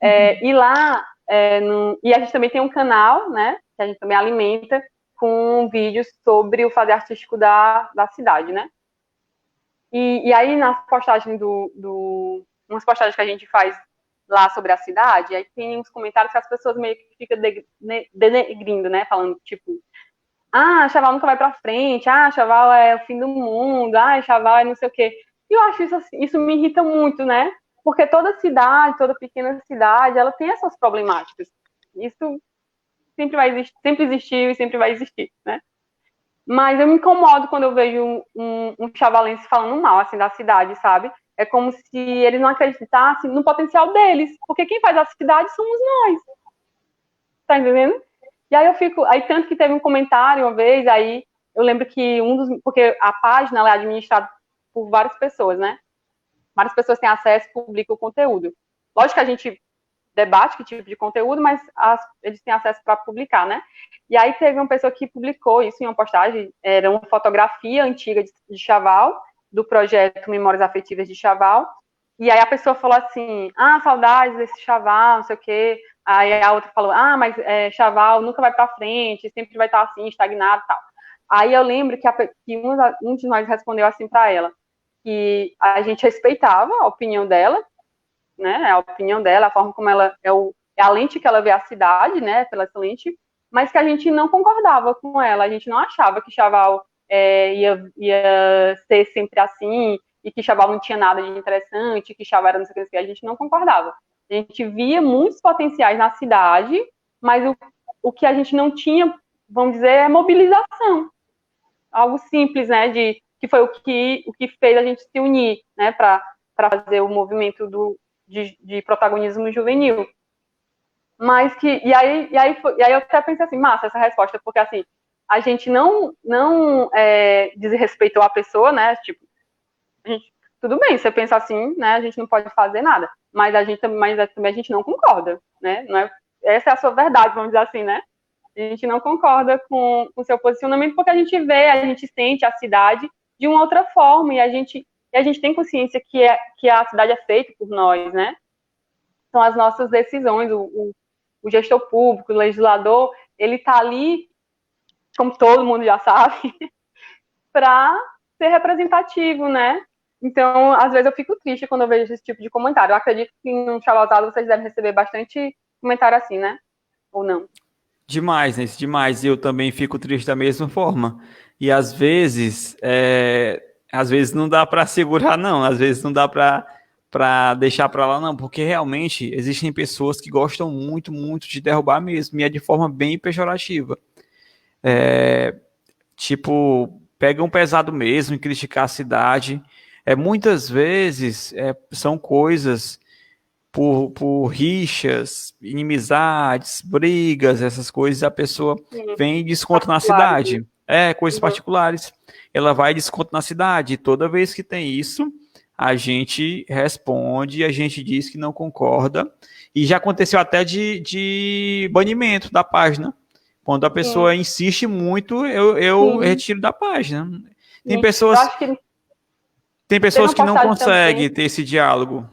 E lá, e a gente também tem um canal, né? Que a gente também alimenta com vídeos sobre o fazer artístico da cidade, né? E aí, nas postagens umas postagens que a gente faz lá sobre a cidade, aí tem uns comentários que as pessoas meio que ficam denegrindo, né? Falando, tipo, Chaval nunca vai pra frente, Chaval é o fim do mundo, Chaval é não sei o quê. E eu acho isso me irrita muito, né? Porque toda cidade, toda pequena cidade, ela tem essas problemáticas. Isso sempre existiu e sempre vai existir, né? Mas eu me incomodo quando eu vejo um chavalense falando mal, assim, da cidade, sabe? É como se eles não acreditassem no potencial deles, porque quem faz a cidade somos nós. Tá entendendo? E aí tanto que teve um comentário uma vez, aí eu lembro que porque a página ela é administrada por várias pessoas, né? Várias pessoas têm acesso e publicam o conteúdo. Lógico que a gente debate que tipo de conteúdo, mas eles têm acesso para publicar, né? E aí teve uma pessoa que publicou isso em uma postagem, era uma fotografia antiga de Chaval, do projeto Memórias Afetivas de Chaval, e aí a pessoa falou assim, saudades desse Chaval, não sei o quê, aí a outra falou, mas Chaval nunca vai para frente, sempre vai estar assim, estagnado e tal. Aí eu lembro que um de nós respondeu assim para ela, que a gente respeitava a opinião dela, né, a opinião dela, a forma como ela é a lente que ela vê a cidade, né, pela essa lente, mas que a gente não concordava com ela, a gente não achava que Chaval ia ser sempre assim, e que Chaval não tinha nada de interessante, que Chaval era não sei o que, a gente não concordava. A gente via muitos potenciais na cidade, mas o que a gente não tinha, vamos dizer, é mobilização. Algo simples, né, que foi o que fez a gente se unir, né, para fazer o movimento de protagonismo juvenil. Mas e aí eu até pensei assim, massa essa resposta, porque assim, a gente não desrespeitou a pessoa, né, tipo, tudo bem, você pensa assim, né, a gente não pode fazer nada, mas também a gente não concorda, né, não é, essa é a sua verdade, vamos dizer assim, né, a gente não concorda com o seu posicionamento, porque a gente sente a cidade de uma outra forma, e a gente tem consciência que a cidade é feita por nós, né, são as nossas decisões. O gestor público, o legislador, ele está ali, como todo mundo já sabe, para ser representativo, né? Então, às vezes eu fico triste quando eu vejo esse tipo de comentário. Eu acredito que no Chavalzada vocês devem receber bastante comentário assim, né? Ou não? Demais, né? Demais. Eu também fico triste da mesma forma. E às vezes não dá para segurar, não. Às vezes não dá para deixar para lá, não, porque realmente existem pessoas que gostam muito, muito de derrubar mesmo, e é de forma bem pejorativa. Tipo, pegam pesado mesmo em criticar a cidade. Muitas vezes são coisas por rixas, inimizades, brigas, essas coisas, a pessoa vem e desconta na cidade. Coisas particulares. Ela vai e desconta na cidade. E toda vez que tem isso, a gente responde, a gente diz que não concorda. E já aconteceu até de banimento da página. Quando a pessoa insiste muito, eu retiro da página. Tem pessoas que não conseguem ter esse diálogo.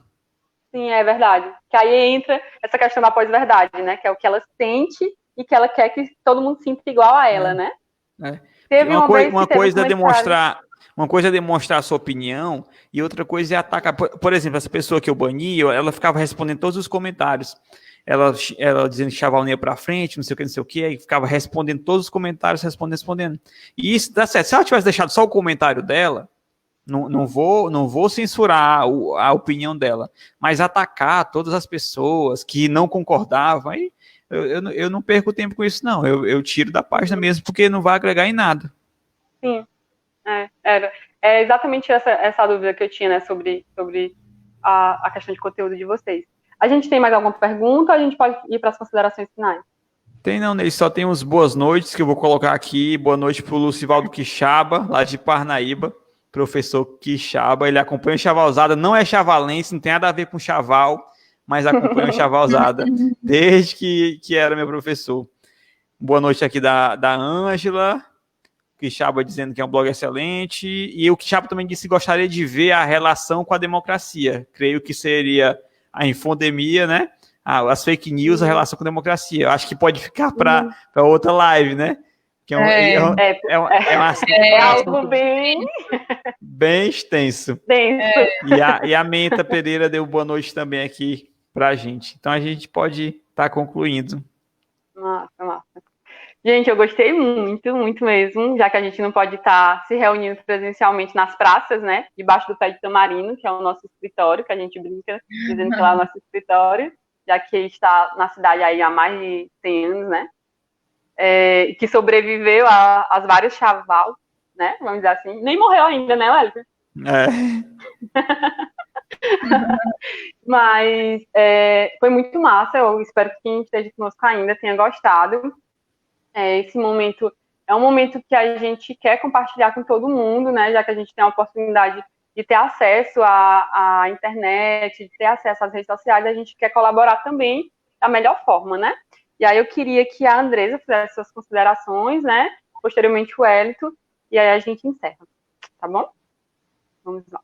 Sim, é verdade. Que aí entra essa questão da pós-verdade, né? Que é o que ela sente e que ela quer que todo mundo sinta igual a ela, né? Teve uma coisa é demonstrar a sua opinião e outra coisa é atacar. Por exemplo, essa pessoa que eu bani, ela ficava respondendo todos os comentários. Ela dizendo que Chaval ia pra frente, não sei o que, aí ficava respondendo todos os comentários, respondendo. E isso dá certo. Se ela tivesse deixado só o comentário dela, não vou censurar a opinião dela, mas atacar todas as pessoas que não concordavam, aí eu não perco tempo com isso, não. Eu tiro da página mesmo, porque não vai agregar em nada. Sim, é exatamente essa dúvida que eu tinha, né, sobre a questão de conteúdo de vocês. A gente tem mais alguma pergunta ou a gente pode ir para as considerações finais? Tem não, Ney, só tem uns boas noites que eu vou colocar aqui. Boa noite para o Lucivaldo Quixaba, lá de Parnaíba. Professor Quixaba, ele acompanha o Chavalzada, não é chavalense, não tem nada a ver com chaval, mas acompanha o Chavalzada desde que era meu professor. Boa noite aqui da Ângela, Quixaba dizendo que é um blog excelente, e o Quixaba também disse que gostaria de ver a relação com a democracia. Creio que seria a infodemia, né? As fake news, a relação com a democracia. Eu acho que pode ficar para outra live, né? Que é algo bem extenso. E a Menta Pereira deu boa noite também aqui pra gente. Então a gente pode estar concluindo. Massa. Gente, eu gostei muito, muito mesmo, já que a gente não pode estar se reunindo presencialmente nas praças, né? Debaixo do pé de tamarindo, que é o nosso escritório, que a gente brinca dizendo que lá é o nosso escritório, já que está na cidade aí há mais de 100 anos, né? Que sobreviveu às vários chaval, né? Vamos dizer assim. Nem morreu ainda, né, Wellington? Mas foi muito massa. Eu espero que quem esteja conosco ainda tenha gostado. Esse momento é um momento que a gente quer compartilhar com todo mundo, né? Já que a gente tem a oportunidade de ter acesso à internet, de ter acesso às redes sociais, a gente quer colaborar também da melhor forma, né? E aí eu queria que a Andresa fizesse suas considerações, né? Posteriormente o Wellington, e aí a gente encerra, tá bom? Vamos lá.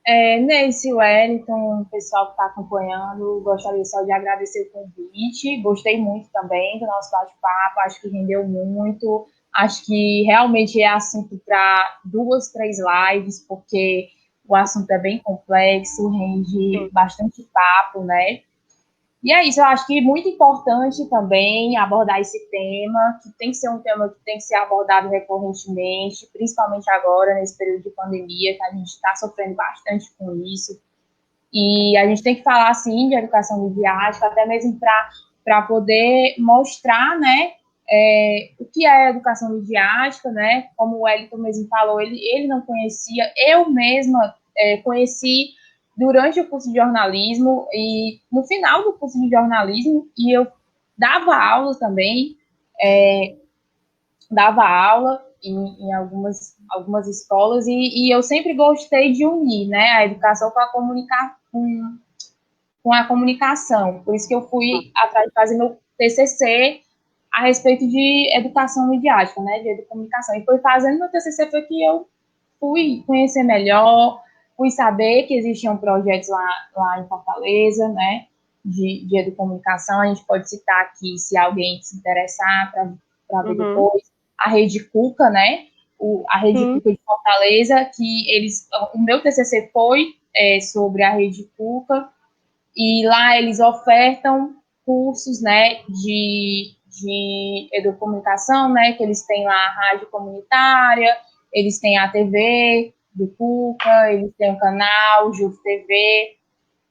Nesse Wellington, o pessoal que está acompanhando, gostaria só de agradecer o convite. Gostei muito também do nosso bate-papo, acho que rendeu muito. Acho que realmente é assunto para 2, 3 lives, porque o assunto é bem complexo, rende bastante papo, né? E é isso, eu acho que é muito importante também abordar esse tema, que tem que ser um tema que tem que ser abordado recorrentemente, principalmente agora, nesse período de pandemia, que a gente está sofrendo bastante com isso. E a gente tem que falar, sim, de educação midiática, até mesmo para poder mostrar, né, o que é educação midiática, né? Como o Wellington mesmo falou, ele não conhecia, eu mesma conheci durante o curso de jornalismo e no final do curso de jornalismo, e eu dava aula também, em algumas escolas, e eu sempre gostei de unir, né, a educação com a comunicação. Por isso que eu fui atrás de fazer meu TCC a respeito de educação midiática, né, de comunicação. E foi fazendo meu TCC foi que eu fui conhecer melhor, fui saber que existiam projetos lá em Fortaleza, né, de educomunicação. A gente pode citar aqui, se alguém se interessar para ver depois, a Rede Cuca, né, a Rede Cuca de Fortaleza, que o meu TCC foi sobre a Rede Cuca, e lá eles ofertam cursos, né, de educomunicação, né, que eles têm lá a rádio comunitária, eles têm a TV do Cuca, eles têm o canal Juf TV,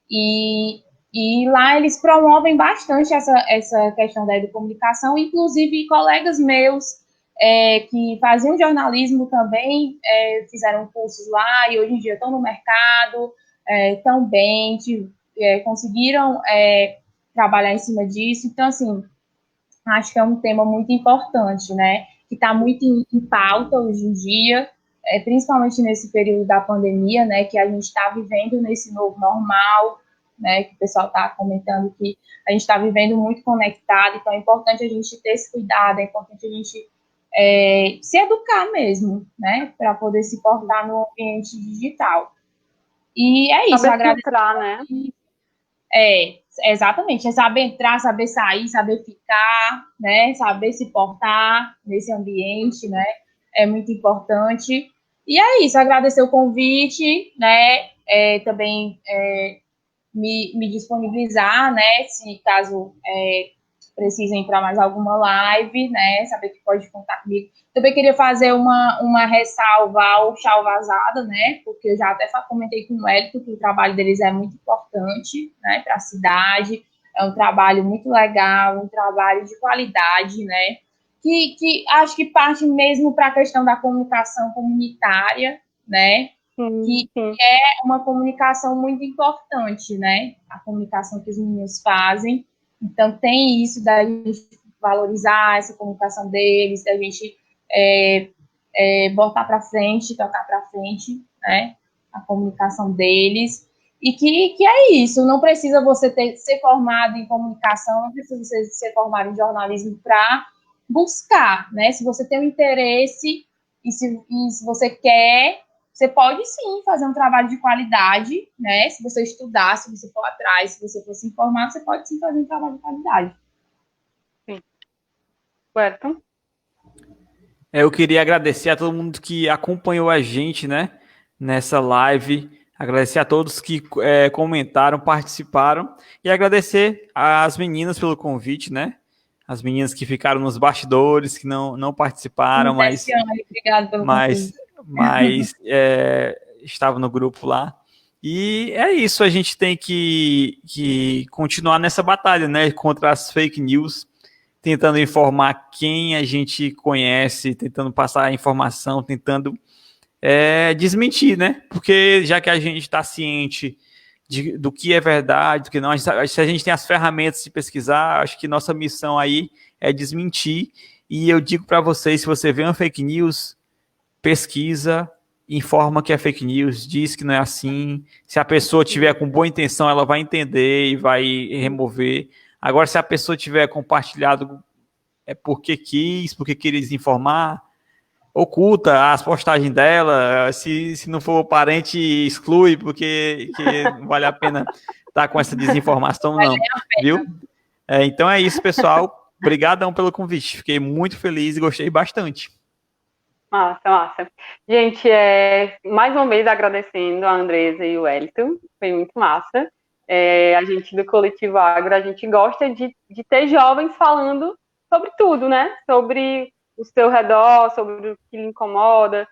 e lá eles promovem bastante essa questão da educomunicação, inclusive colegas meus que faziam jornalismo também fizeram cursos lá e hoje em dia estão no mercado, estão bem, conseguiram trabalhar em cima disso. Então, assim, acho que é um tema muito importante, né? Que está muito em pauta hoje em dia, principalmente nesse período da pandemia, né? Que a gente está vivendo nesse novo normal, né? Que o pessoal está comentando que a gente está vivendo muito conectado, então é importante a gente ter esse cuidado, é importante a gente se educar mesmo, né? Para poder se portar no ambiente digital. E é isso, saber filtrar, né? Exatamente, é saber entrar, saber sair, saber ficar, né, saber se portar nesse ambiente, né, é muito importante. E é isso, agradecer o convite, né, também me disponibilizar, né, se caso precisem para mais alguma live, né, saber que pode contar comigo. Também queria fazer uma ressalva ao Chau Vazada, né, porque eu já até comentei com o Hélito que o trabalho deles é muito importante, né, para a cidade, é um trabalho muito legal, um trabalho de qualidade, né, que acho que parte mesmo para a questão da comunicação comunitária, né, que é uma comunicação muito importante, né, a comunicação que os meninos fazem. Então, tem isso da gente valorizar essa comunicação deles, da gente botar para frente, tocar para frente, né, a comunicação deles. E que é isso, não precisa você ser formado em comunicação, não precisa você ser formado em jornalismo para buscar, né? Se você tem um interesse e se você quer, você pode sim fazer um trabalho de qualidade, né? Se você estudar, se você for atrás, se você for se informar, você pode sim fazer um trabalho de qualidade. Sim. Certo. Eu queria agradecer a todo mundo que acompanhou a gente, né, nessa live. Agradecer a todos que comentaram, participaram. E agradecer às meninas pelo convite, né? As meninas que ficaram nos bastidores, que não participaram, mas estavam no grupo lá. E é isso, a gente tem que continuar nessa batalha, né? Contra as fake news, tentando informar quem a gente conhece, tentando passar a informação, tentando desmentir, né? Porque já que a gente está ciente do que é verdade, do que não, se a gente tem as ferramentas de pesquisar, acho que nossa missão aí é desmentir. E eu digo para vocês, se você vê uma fake news, pesquisa, informa que é fake news, diz que não é assim. Se a pessoa tiver com boa intenção, ela vai entender e vai remover. Agora, se a pessoa tiver compartilhado porque queria desinformar, oculta as postagens dela, se não for parente, exclui, porque não vale a pena estar com essa desinformação, não, viu? Então é isso, pessoal. Obrigadão pelo convite. Fiquei muito feliz e gostei bastante. Massa, massa. Gente, mais uma vez agradecendo a Andresa e o Wellington, foi muito massa. A gente do Coletivo Agro, a gente gosta de ter jovens falando sobre tudo, né? Sobre o seu redor, sobre o que lhe incomoda,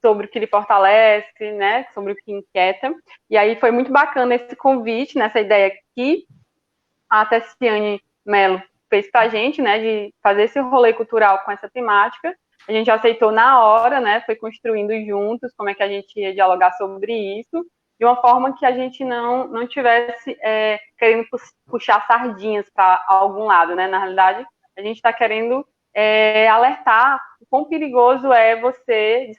sobre o que lhe fortalece, né? Sobre o que inquieta. E aí foi muito bacana esse convite, nessa ideia que a Tessiane Mello fez pra gente, né? De fazer esse rolê cultural com essa temática. A gente aceitou na hora, né? Foi construindo juntos como é que a gente ia dialogar sobre isso, de uma forma que a gente não tivesse querendo puxar sardinhas para algum lado, né? Na realidade, a gente está querendo alertar o quão perigoso é você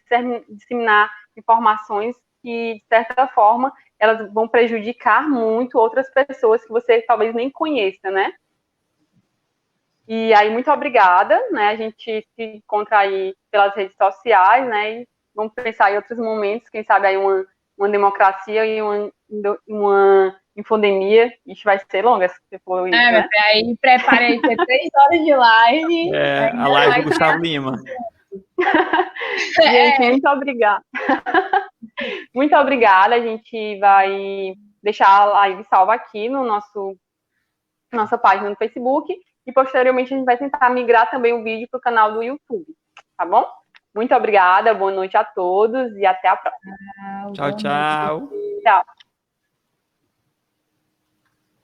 disseminar informações que, de certa forma, elas vão prejudicar muito outras pessoas que você talvez nem conheça, né? E aí, muito obrigada, né? A gente se encontra aí pelas redes sociais, né? E vamos pensar em outros momentos, quem sabe aí uma democracia e uma infodemia. Isso vai ser longa, se você for isso, né? Aí prepare aí 3 horas de live. A live do Gustavo Lima. Gente, muito obrigada. Muito obrigada. A gente vai deixar a live salva aqui no nossa página no Facebook e posteriormente a gente vai tentar migrar também o vídeo para o canal do YouTube, tá bom? Muito obrigada, boa noite a todos e até a próxima. Tchau, tchau. Tchau.